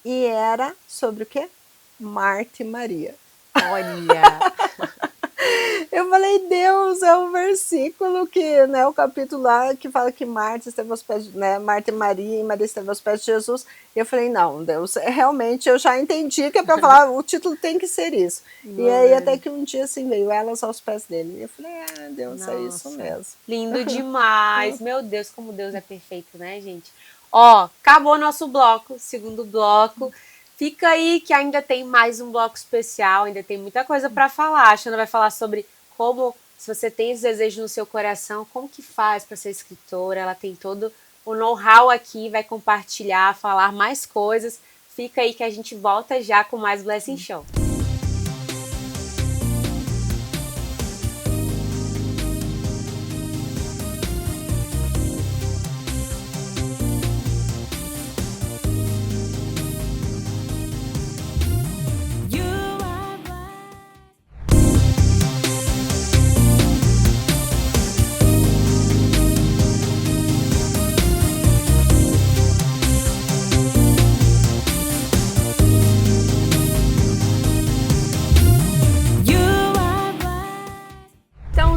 E era sobre o quê? Marta e Maria. Olha! Eu falei, Deus, é um versículo que, né, o capítulo lá que fala que Marta esteve aos pés, né, Marta e Maria esteve aos pés de Jesus. E eu falei, não, Deus, realmente eu já entendi que é para falar, o título tem que ser isso. E aí até que um dia assim veio Elas aos Pés dele. E eu falei, Deus, nossa, é isso mesmo. Lindo demais. Meu Deus, como Deus é perfeito, né, gente? Ó, acabou nosso bloco, segundo bloco. Fica aí que ainda tem mais um bloco especial, ainda tem muita coisa para falar. A Xana vai falar sobre como, se você tem esse desejo no seu coração, como que faz para ser escritora. Ela tem todo o know-how aqui, vai compartilhar, falar mais coisas. Fica aí que a gente volta já com mais Blessing Show.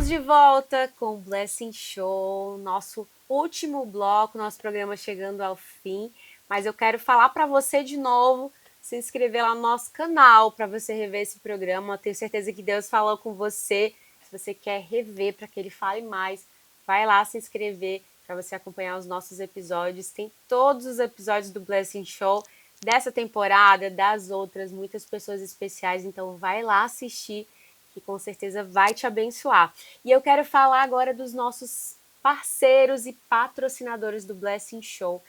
Estamos de volta com o Blessing Show, nosso último bloco, nosso programa chegando ao fim. Mas eu quero falar para você de novo, se inscrever lá no nosso canal para você rever esse programa. Eu tenho certeza que Deus falou com você. Se você quer rever para que ele fale mais, vai lá se inscrever para você acompanhar os nossos episódios. Tem todos os episódios do Blessing Show dessa temporada, das outras, muitas pessoas especiais. Então vai lá assistir, que com certeza vai te abençoar. E eu quero falar agora dos nossos parceiros e patrocinadores do Blessing Show,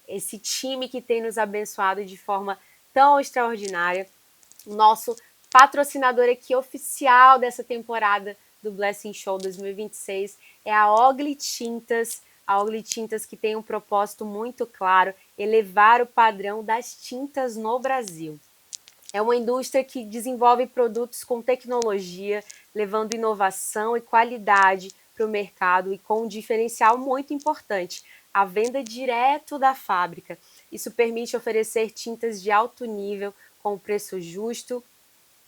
esse time que tem nos abençoado de forma tão extraordinária. O nosso patrocinador aqui oficial dessa temporada do Blessing Show 2026 é a Ogli Tintas. A Ogli Tintas que tem um propósito muito claro, elevar o padrão das tintas no Brasil. É uma indústria que desenvolve produtos com tecnologia, levando inovação e qualidade para o mercado e com um diferencial muito importante, a venda direto da fábrica. Isso permite oferecer tintas de alto nível, com preço justo,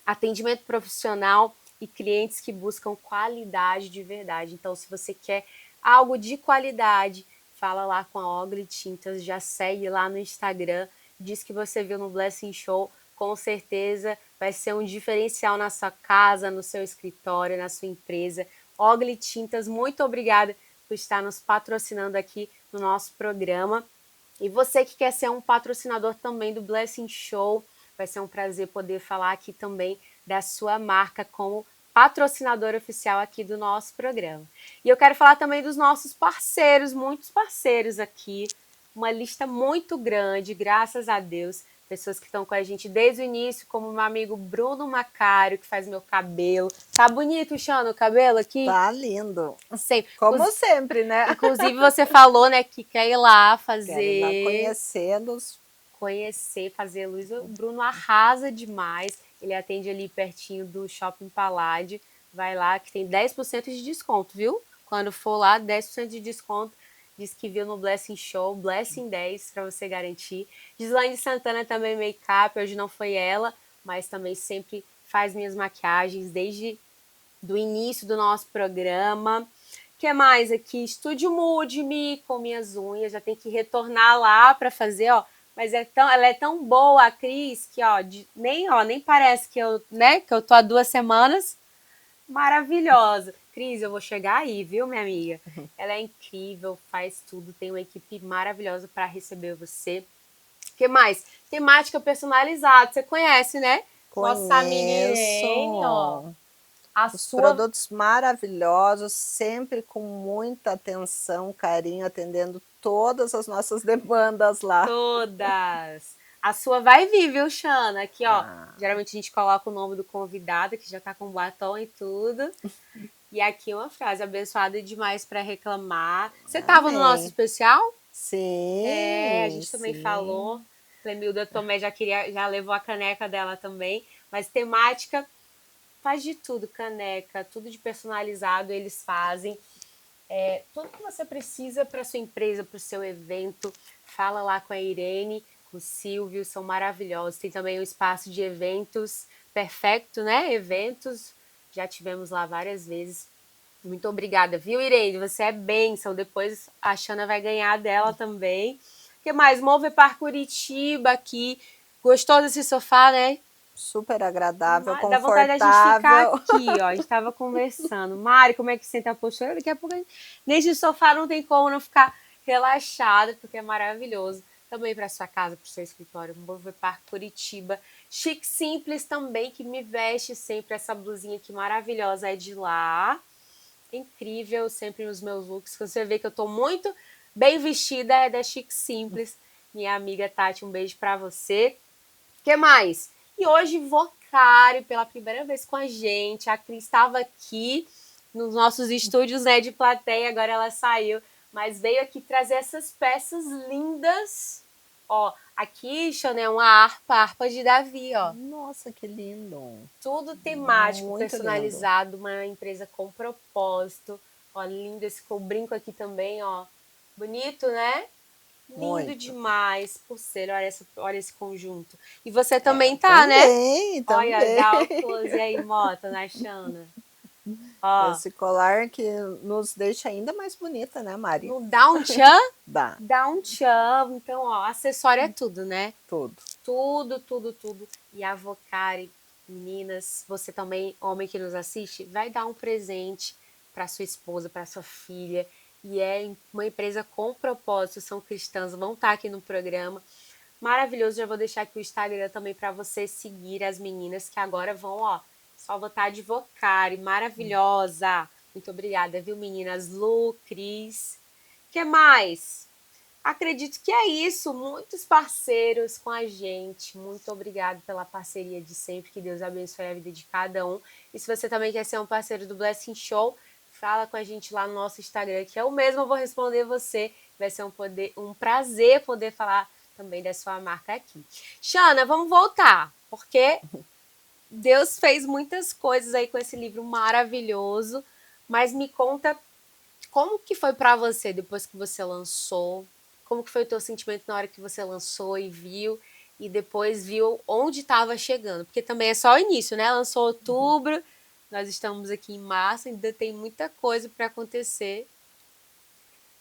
atendimento profissional e clientes que buscam qualidade de verdade. Então, se você quer algo de qualidade, fala lá com a Ogli Tintas, já segue lá no Instagram, diz que você viu no Blessing Show. Com certeza vai ser um diferencial na sua casa, no seu escritório, na sua empresa. Ogli Tintas, muito obrigada por estar nos patrocinando aqui no nosso programa. E você que quer ser um patrocinador também do Blessing Show, vai ser um prazer poder falar aqui também da sua marca como patrocinador oficial aqui do nosso programa. E eu quero falar também dos nossos parceiros, muitos parceiros aqui, uma lista muito grande, graças a Deus. Pessoas que estão com a gente desde o início, como meu amigo Bruno Macário, que faz meu cabelo. Tá bonito, Xana, o cabelo aqui? Tá lindo. Sempre. Como sempre, né? Inclusive, você falou, né, que quer ir lá fazer... Quero ir lá conhecê-los. Conhecer, fazer luz. O Bruno arrasa demais. Ele atende ali pertinho do Shopping Paládio. Vai lá, que tem 10% de desconto, viu? Quando for lá, 10% de desconto. Diz que viu no Blessing Show, Blessing 10, para você garantir. Gislaine Santana também make-up, hoje não foi ela, mas também sempre faz minhas maquiagens desde do início do nosso programa. O que mais aqui? Estúdio Mood Me com minhas unhas, já tem que retornar lá para fazer, ó. Mas ela é tão boa, a Cris, que nem parece que eu tô há 2 semanas. Maravilhosa. Cris, eu vou chegar aí, viu, minha amiga? Ela é incrível, faz tudo, tem uma equipe maravilhosa para receber você. O que mais? Temática personalizada, você conhece, né? Nossa amiga Irene, ó. Os produtos maravilhosos, sempre com muita atenção, carinho, atendendo todas as nossas demandas lá. Todas! A sua vai vir, viu, Xana? Aqui, ó. Geralmente a gente coloca o nome do convidado, que já tá com batom e tudo. E aqui uma frase, abençoada demais para reclamar. Você tava no nosso especial? Sim. A gente também falou. Clemilda Tomé já levou a caneca dela também. Mas temática, faz de tudo, caneca, tudo de personalizado eles fazem. Tudo que você precisa para sua empresa, para o seu evento, fala lá com a Irene, com o Silvio, são maravilhosos. Tem também um espaço de eventos perfeito, né? Eventos, já tivemos lá várias vezes. Muito obrigada, viu, Irene? Você é bênção. Depois a Xana vai ganhar dela também. O que mais? Mover Par Curitiba aqui. Gostou desse sofá, né? Super agradável, confortável. Dá vontade da gente ficar aqui, ó. A gente tava conversando. Mari, como é que senta a postura? Daqui a pouco, nesse sofá não tem como não ficar relaxada, porque é maravilhoso. Também para sua casa, para o seu escritório. Mover Par Curitiba. Chique Simples também, que me veste sempre. Essa blusinha aqui maravilhosa é de lá. Incrível, sempre nos meus looks. Você vê que eu tô muito bem vestida, é da Chique Simples. Minha amiga Tati, um beijo para você. O que mais? E hoje, Vocário, pela primeira vez com a gente. A Cris estava aqui nos nossos estúdios, né, de plateia, agora ela saiu, mas veio aqui trazer essas peças lindas. Ó, aqui, Chanel, uma harpa de Davi, ó. Nossa, que lindo. Tudo temático, muito personalizado, lindo. uma empresa com propósito. Ó, lindo esse brinco aqui também, ó. Bonito, né? Lindo muito. demais, pulseira, olha esse conjunto. E você também tá, né? Também. Olha, dá o close aí, Mota, na Xana. Ó, Esse colar que nos deixa ainda mais bonita, né, Mari? não dá um tchan? Dá, Dá um tchan. Então, ó, acessório é tudo, né? tudo. Tudo, tudo, tudo. E a Vocari, meninas, você também, homem que nos assiste, vai dar um presente para sua esposa, para sua filha. E é uma empresa com propósito, são cristãs, vão estar aqui no programa. Maravilhoso, já vou deixar aqui o Instagram também para você seguir as meninas que agora vão, ó, só votar de Vocari, maravilhosa. Muito obrigada, viu, meninas? Lu, Cris. Que mais? Acredito que é isso. Muitos parceiros com a gente. Muito obrigado pela parceria de sempre. Que Deus abençoe a vida de cada um. E se você também quer ser um parceiro do Blessing Show, fala com a gente lá no nosso Instagram, que eu mesmo vou responder você. Vai ser um prazer poder falar também da sua marca aqui. Xana, vamos voltar, porque Deus fez muitas coisas aí com esse livro maravilhoso. Mas me conta como que foi para você depois que você lançou? Como que foi o teu sentimento na hora que você lançou e viu? E depois viu onde estava chegando? Porque também é só o início, né? Lançou outubro, nós estamos aqui em março, ainda tem muita coisa para acontecer.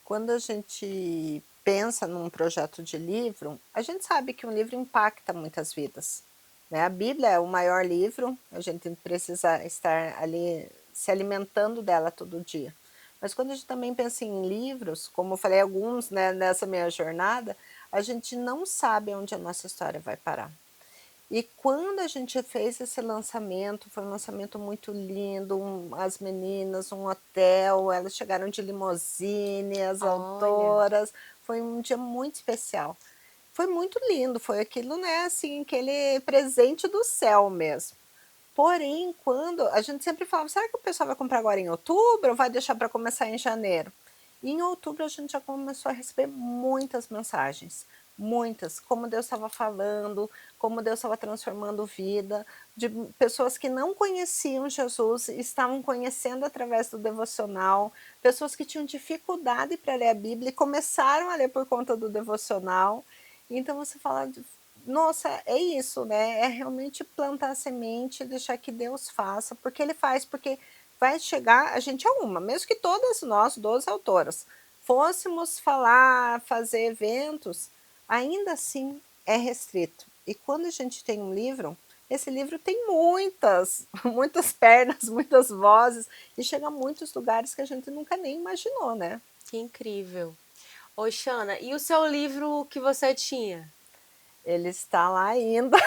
Quando a gente pensa num projeto de livro, a gente sabe que um livro impacta muitas vidas, né? A Bíblia é o maior livro, a gente precisa estar ali se alimentando dela todo dia. Mas quando a gente também pensa em livros, como eu falei alguns, né, nessa minha jornada, a gente não sabe onde a nossa história vai parar. E quando a gente fez esse lançamento, foi um lançamento muito lindo, as meninas, um hotel, elas chegaram de limusine, as Olha, autoras, foi um dia muito especial. Foi muito lindo, foi aquilo, né, assim, aquele presente do céu mesmo. Porém, quando a gente sempre falava, será que o pessoal vai comprar agora em outubro ou vai deixar para começar em janeiro? E em outubro a gente já começou a receber muitas mensagens, muitas, como Deus estava falando, como Deus estava transformando vida, de pessoas que não conheciam Jesus, estavam conhecendo através do devocional, pessoas que tinham dificuldade para ler a Bíblia e começaram a ler por conta do devocional. Então você fala, nossa, é isso, né? É realmente plantar a semente, deixar que Deus faça, porque Ele faz, porque vai chegar, a gente é uma, mesmo que todas nós, 12 autoras, fôssemos falar, fazer eventos, ainda assim é restrito. E quando a gente tem um livro, esse livro tem muitas, muitas pernas, muitas vozes, e chega a muitos lugares que a gente nunca nem imaginou, né? que incrível. Ô, Xana, e o seu livro que você tinha? Ele está lá ainda,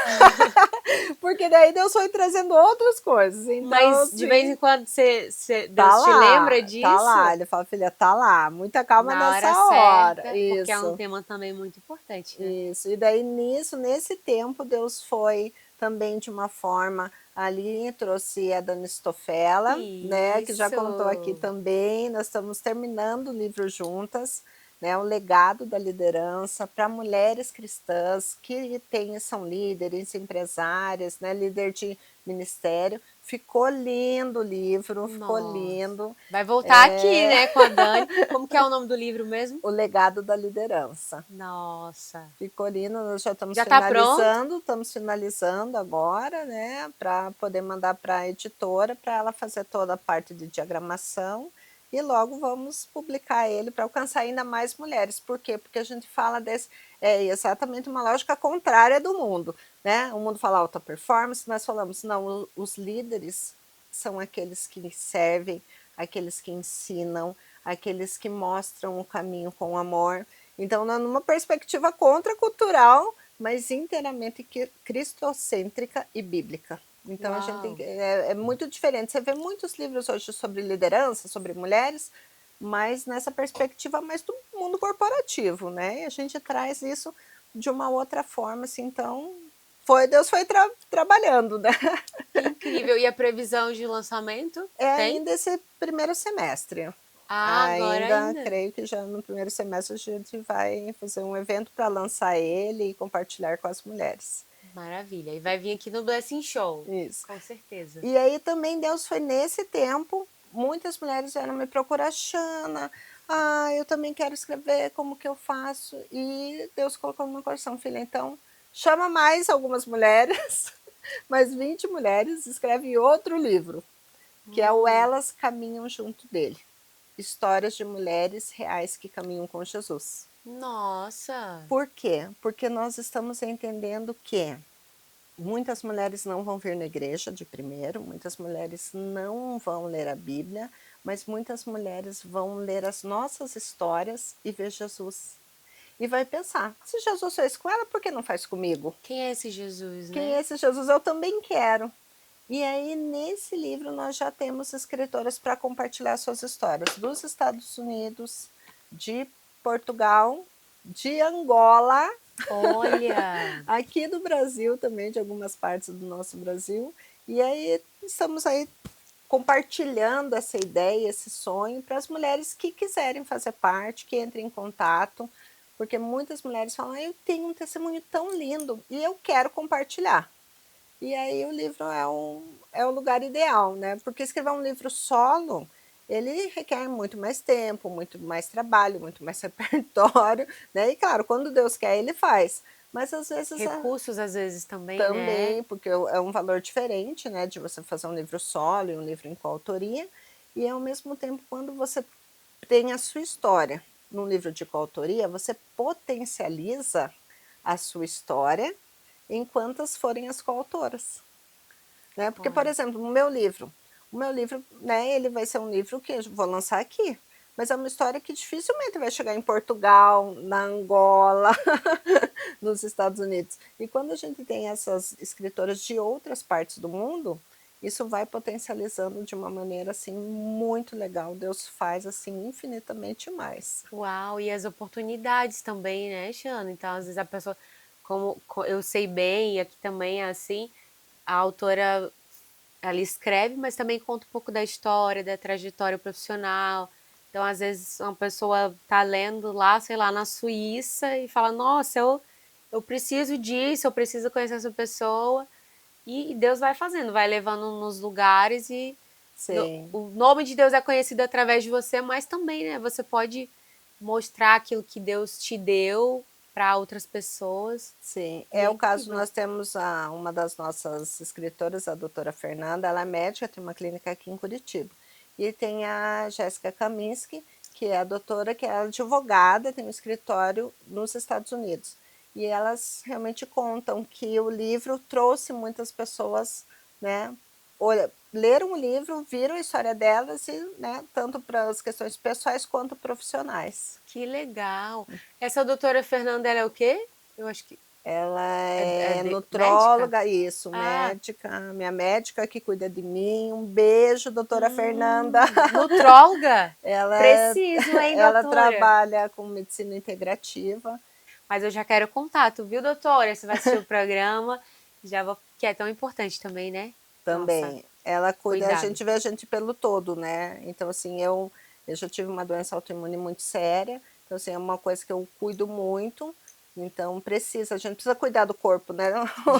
porque daí Deus foi trazendo outras coisas. Então, Mas de vez em assim, quando Deus te lembra tá disso? lá. Ele fala, filha, tá lá, muita calma Na nessa hora hora. certa, porque é um Isso, tema também muito importante, né? isso. E daí nesse tempo, Deus foi também de uma forma ali, trouxe a Dani Stofela, né, que já contou aqui Isso! também. Nós estamos terminando o livro juntas, né, o legado da liderança para mulheres cristãs que são líderes, empresárias, né, líder de ministério. Ficou lindo o livro, ficou Nossa. lindo. Vai voltar aqui, né, com a Dani. Como que é o nome do livro mesmo? O legado da liderança. Nossa. Ficou lindo, nós já Já tá pronto? estamos finalizando agora, né, para poder mandar para a editora, para ela fazer toda a parte de diagramação, e logo vamos publicar ele para alcançar ainda mais mulheres. Por quê? Porque a gente fala é exatamente uma lógica contrária do mundo, né? O mundo fala alta performance, nós falamos, não, os líderes são aqueles que servem, aqueles que ensinam, aqueles que mostram o caminho com amor. Então, numa perspectiva contracultural, mas inteiramente cristocêntrica e bíblica. Então, a gente Uau. é muito diferente. Você vê muitos livros hoje sobre liderança, sobre mulheres, mas nessa perspectiva mais do mundo corporativo, né? E a gente traz isso de uma outra forma, assim, então Deus foi trabalhando, né? Que incrível. E a previsão de lançamento? É Tem? ainda esse primeiro semestre. Ah, agora Ainda ainda. creio que já no primeiro semestre a gente vai fazer um evento para lançar ele e compartilhar com as mulheres. Maravilha. E vai vir aqui no Blessing Show. Isso. Com certeza. E aí também Deus foi nesse tempo, muitas mulheres vieram me procurar, Xana, eu também quero escrever, como que eu faço? E Deus colocou no meu coração, filha, então chama mais algumas mulheres, mais 20 mulheres, escreve outro livro. que é o Elas Caminham Junto dele. Histórias de mulheres reais que caminham com Jesus. Nossa! Por quê? Porque nós estamos entendendo que muitas mulheres não vão vir na igreja de primeiro, muitas mulheres não vão ler a Bíblia, mas muitas mulheres vão ler as nossas histórias e ver Jesus. E vai pensar, se Jesus fez com ela, por que não faz comigo? Quem é esse Jesus, Quem né? é esse Jesus? Eu também quero. E aí, nesse livro, nós já temos escritoras para compartilhar suas histórias dos Estados Unidos, de Portugal, de Angola, Olha! aqui do Brasil também, de algumas partes do nosso Brasil. E aí, estamos aí compartilhando essa ideia, esse sonho para as mulheres que quiserem fazer parte, que entrem em contato, porque muitas mulheres falam, eu tenho um testemunho tão lindo e eu quero compartilhar. E aí o livro é o lugar ideal, né? Porque escrever um livro solo, ele requer muito mais tempo, muito mais trabalho, muito mais repertório, né? E claro, quando Deus quer, ele faz. Mas às vezes Recursos às vezes também, né? também, porque é um valor diferente, né? De você fazer um livro solo e um livro em coautoria. E ao mesmo tempo, quando você tem a sua história num livro de coautoria, você potencializa a sua história em quantas forem as coautoras. Né? Porque, por Olha. exemplo, o meu livro, né, ele vai ser um livro que eu vou lançar aqui, mas é uma história que dificilmente vai chegar em Portugal, na Angola, nos Estados Unidos. E quando a gente tem essas escritoras de outras partes do mundo, isso vai potencializando de uma maneira assim muito legal. Deus faz assim infinitamente mais. Uau, e as oportunidades também, né, Xana? Então, às vezes a pessoa, como eu sei bem, e aqui também é assim, a autora, ela escreve, mas também conta um pouco da história, da trajetória profissional. Então, às vezes, uma pessoa tá lendo lá, sei lá, na Suíça e fala, nossa, eu preciso disso, eu preciso conhecer essa pessoa. E Deus vai fazendo, vai levando nos lugares e Sim. o nome de Deus é conhecido através de você, mas também, né, você pode mostrar aquilo que Deus te deu para outras pessoas. Sim, E é é o caso, incrível. nós temos uma das nossas escritoras, a doutora Fernanda, ela é médica, tem uma clínica aqui em Curitiba. E tem a Jéssica Kaminski, que é a doutora, que é advogada, tem um escritório nos Estados Unidos. E elas realmente contam que o livro trouxe muitas pessoas, né, leram o livro, viram a história delas, e, né, tanto para as questões pessoais quanto profissionais. Que legal. Essa doutora Fernanda, ela é o quê? Eu acho que Ela é é médica? nutróloga, isso, Ah, médica, minha médica que cuida de mim. Um beijo, doutora Fernanda. nutróloga? Ela, Preciso, hein, ela doutora? trabalha com medicina integrativa. Mas eu já quero contato, viu, doutora? Você vai assistir o programa, já vou, que é tão importante também, né? Nossa, Também. Ela cuida, a cuidado. gente vê a gente pelo todo, né? Então, assim, eu já tive uma doença autoimune muito séria, então, assim, é uma coisa que eu cuido muito, então a gente precisa cuidar do corpo, né? De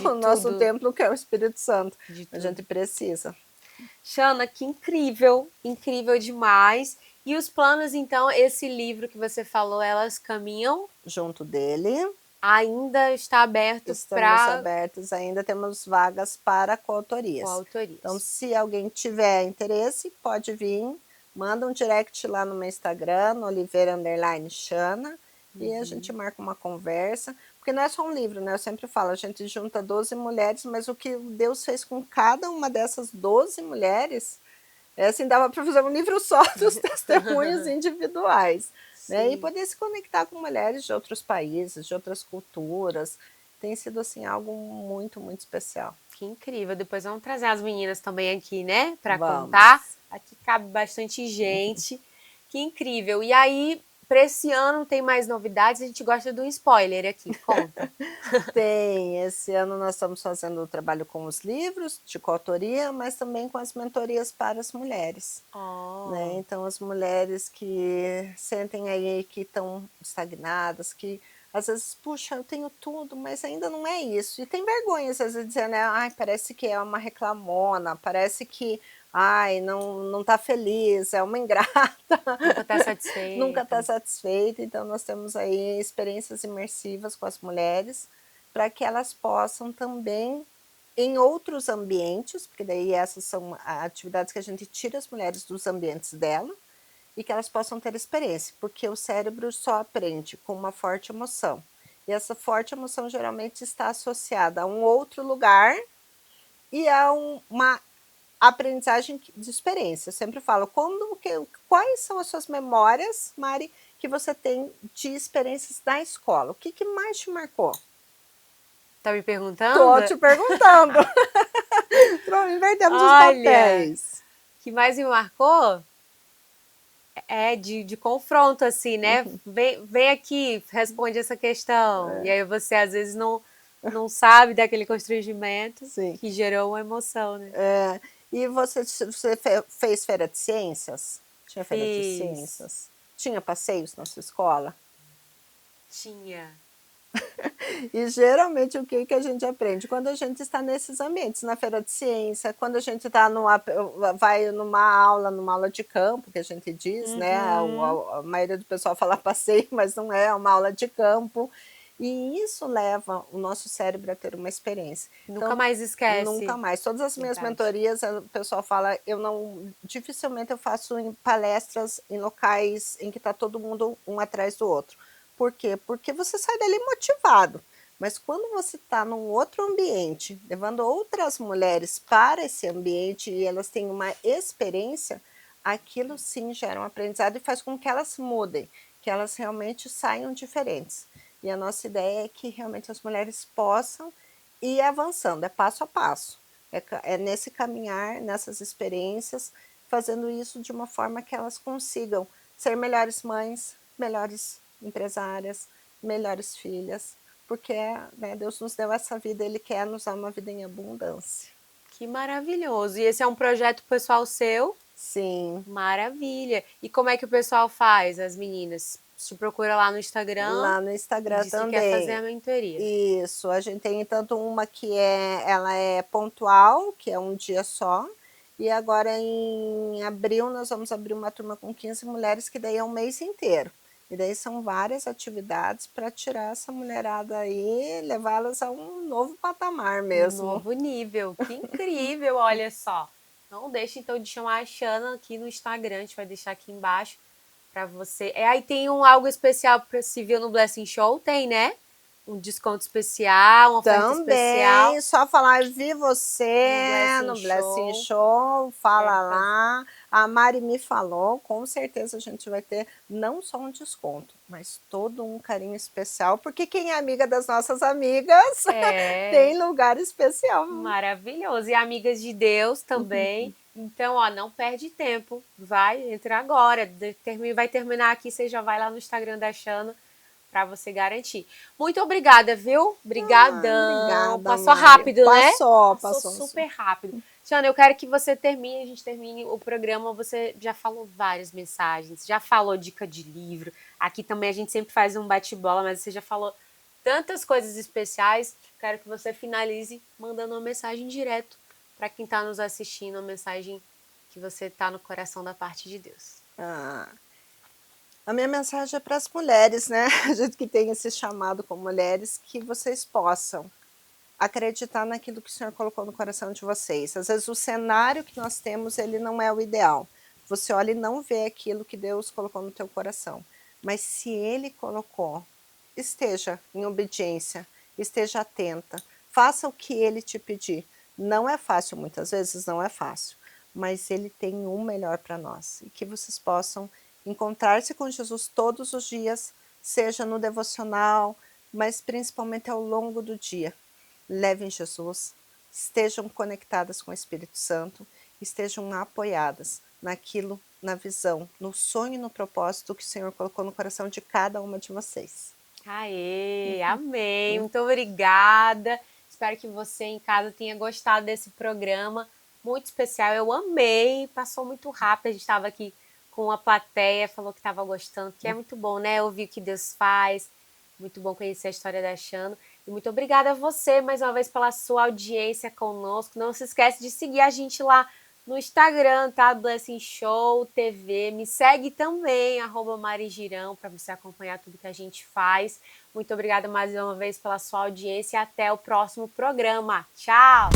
O nosso tudo, templo que é o Espírito Santo, de a gente tudo. precisa. Xana, que incrível, incrível demais. E os planos, então, esse livro que você falou, Elas Caminham, Junto dele, ainda está aberto estamos para abertos, ainda temos vagas para coautorias. Então, coautorias. se alguém tiver interesse, pode vir, manda um direct lá no meu Instagram, no Oliveira_Xana, e a gente marca uma conversa, porque não é só um livro, né? Eu sempre falo, a gente junta 12 mulheres, mas o que Deus fez com cada uma dessas 12 mulheres, assim, dava para fazer um livro só dos testemunhos individuais. Né, e Sim, poder se conectar com mulheres de outros países, de outras culturas, tem sido assim algo muito, muito especial. que incrível. Depois vamos trazer as meninas também aqui, né, para contar. Vamos. Aqui cabe bastante gente. Que incrível. E aí, para esse ano tem mais novidades? A gente gosta de um spoiler aqui. Conta. Tem, esse ano nós estamos fazendo o trabalho com os livros de coautoria, mas também com as mentorias para as mulheres. Né? Oh, Então, as mulheres que sentem aí que estão estagnadas, que às vezes, puxa, eu tenho tudo, mas ainda não é isso. E tem vergonha, às vezes, de dizer, né? Ai, parece que é uma reclamona, parece que, ai, não está feliz, é uma ingrata. nunca está Nunca está satisfeita. satisfeita. Então, nós temos aí experiências imersivas com as mulheres, para que elas possam também em outros ambientes, porque daí essas são atividades que a gente tira as mulheres dos ambientes dela, e que elas possam ter experiência, porque o cérebro só aprende com uma forte emoção. E essa forte emoção geralmente está associada a um outro lugar e a uma aprendizagem de experiência. Eu sempre falo, quais são as suas memórias, Mari, que você tem de experiências da escola? O que mais te marcou? Tá me perguntando? Tô te perguntando. Invertemos os papéis. O que mais me marcou é de confronto, assim, né? Vem aqui, responde essa questão. E aí você, às vezes, não sabe daquele constrangimento que gerou uma emoção, né? E você fez feira de ciências? Tinha feira de ciências? Tinha passeios na sua escola? Tinha. E geralmente o que a gente aprende? Quando a gente está nesses ambientes, na feira de ciência, quando a gente vai numa aula de campo, que a gente diz, né? A maioria do pessoal fala passeio, mas não é uma aula de campo. E isso leva o nosso cérebro a ter uma experiência. Nunca mais esquece. Nunca mais. Todas as minhas mentorias, o pessoal fala, dificilmente eu faço em palestras em locais em que está todo mundo um atrás do outro. Por quê? Porque você sai dali motivado. Mas quando você está num outro ambiente, levando outras mulheres para esse ambiente e elas têm uma experiência, aquilo sim gera um aprendizado e faz com que elas mudem, que elas realmente saiam diferentes. E a nossa ideia é que realmente as mulheres possam ir avançando, é passo a passo. É nesse caminhar, nessas experiências, fazendo isso de uma forma que elas consigam ser melhores mães, melhores empresárias, melhores filhas, porque né, Deus nos deu essa vida, Ele quer nos dar uma vida em abundância. Que maravilhoso! E esse é um projeto pessoal seu? Sim. Maravilha! E como é que o pessoal faz, as meninas? Te procura lá no Instagram? Lá no Instagram e também. Que quer fazer a mentoria. Isso, a gente tem tanto uma que ela é pontual, que é um dia só, e agora em abril nós vamos abrir uma turma com 15 mulheres, que daí é um mês inteiro. E daí são várias atividades para tirar essa mulherada aí, levá-las a um novo patamar mesmo. Um novo nível, que incrível, olha só. Não deixe então de chamar a Xana aqui no Instagram, a gente vai deixar aqui embaixo para você. Aí tem algo especial para se ver no Blessing Show, tem, né? Um desconto especial, uma oferta especial. Também, só falar, vi você no Blessing Show, fala lá. A Mari me falou, com certeza a gente vai ter não só um desconto, mas todo um carinho especial, porque quem é amiga das nossas amigas tem lugar especial. Maravilhoso. E amigas de Deus também. Então, ó, não perde tempo, vai entrar agora, vai terminar aqui, você já vai lá no Instagram da Xana para você garantir. Muito obrigada, viu? Obrigadão. Obrigada, passou Mari. Rápido, né? Passou super rápido. Xana, eu quero que você termine, a gente termine o programa. Você já falou várias mensagens, já falou dica de livro. Aqui também a gente sempre faz um bate-bola, mas você já falou tantas coisas especiais. Quero que você finalize mandando uma mensagem direto para quem está nos assistindo, uma mensagem que você está no coração da parte de Deus. A minha mensagem é para as mulheres, né? A gente que tem esse chamado como mulheres, que vocês possam acreditar naquilo que o Senhor colocou no coração de vocês. Às vezes o cenário que nós temos, ele não é o ideal. Você olha e não vê aquilo que Deus colocou no teu coração. Mas se Ele colocou, esteja em obediência, esteja atenta, faça o que Ele te pedir. Não é fácil, muitas vezes não é fácil, mas Ele tem o melhor para nós. E que vocês possam encontrar-se com Jesus todos os dias, seja no devocional, mas principalmente ao longo do dia. Levem Jesus, estejam conectadas com o Espírito Santo, estejam apoiadas naquilo, na visão, no sonho e no propósito que o Senhor colocou no coração de cada uma de vocês. Aê, amém, muito obrigada. Espero que você em casa tenha gostado desse programa muito especial. Eu amei, passou muito rápido. A gente estava aqui com a plateia, falou que estava gostando, que é muito bom, né? Ouvir o que Deus faz. Muito bom conhecer a história da Xana. E muito obrigada a você, mais uma vez, pela sua audiência conosco. Não se esquece de seguir a gente lá no Instagram, tá? Blessing Show TV. Me segue também, @marigirão, para você acompanhar tudo que a gente faz. Muito obrigada mais uma vez pela sua audiência e até o próximo programa. Tchau!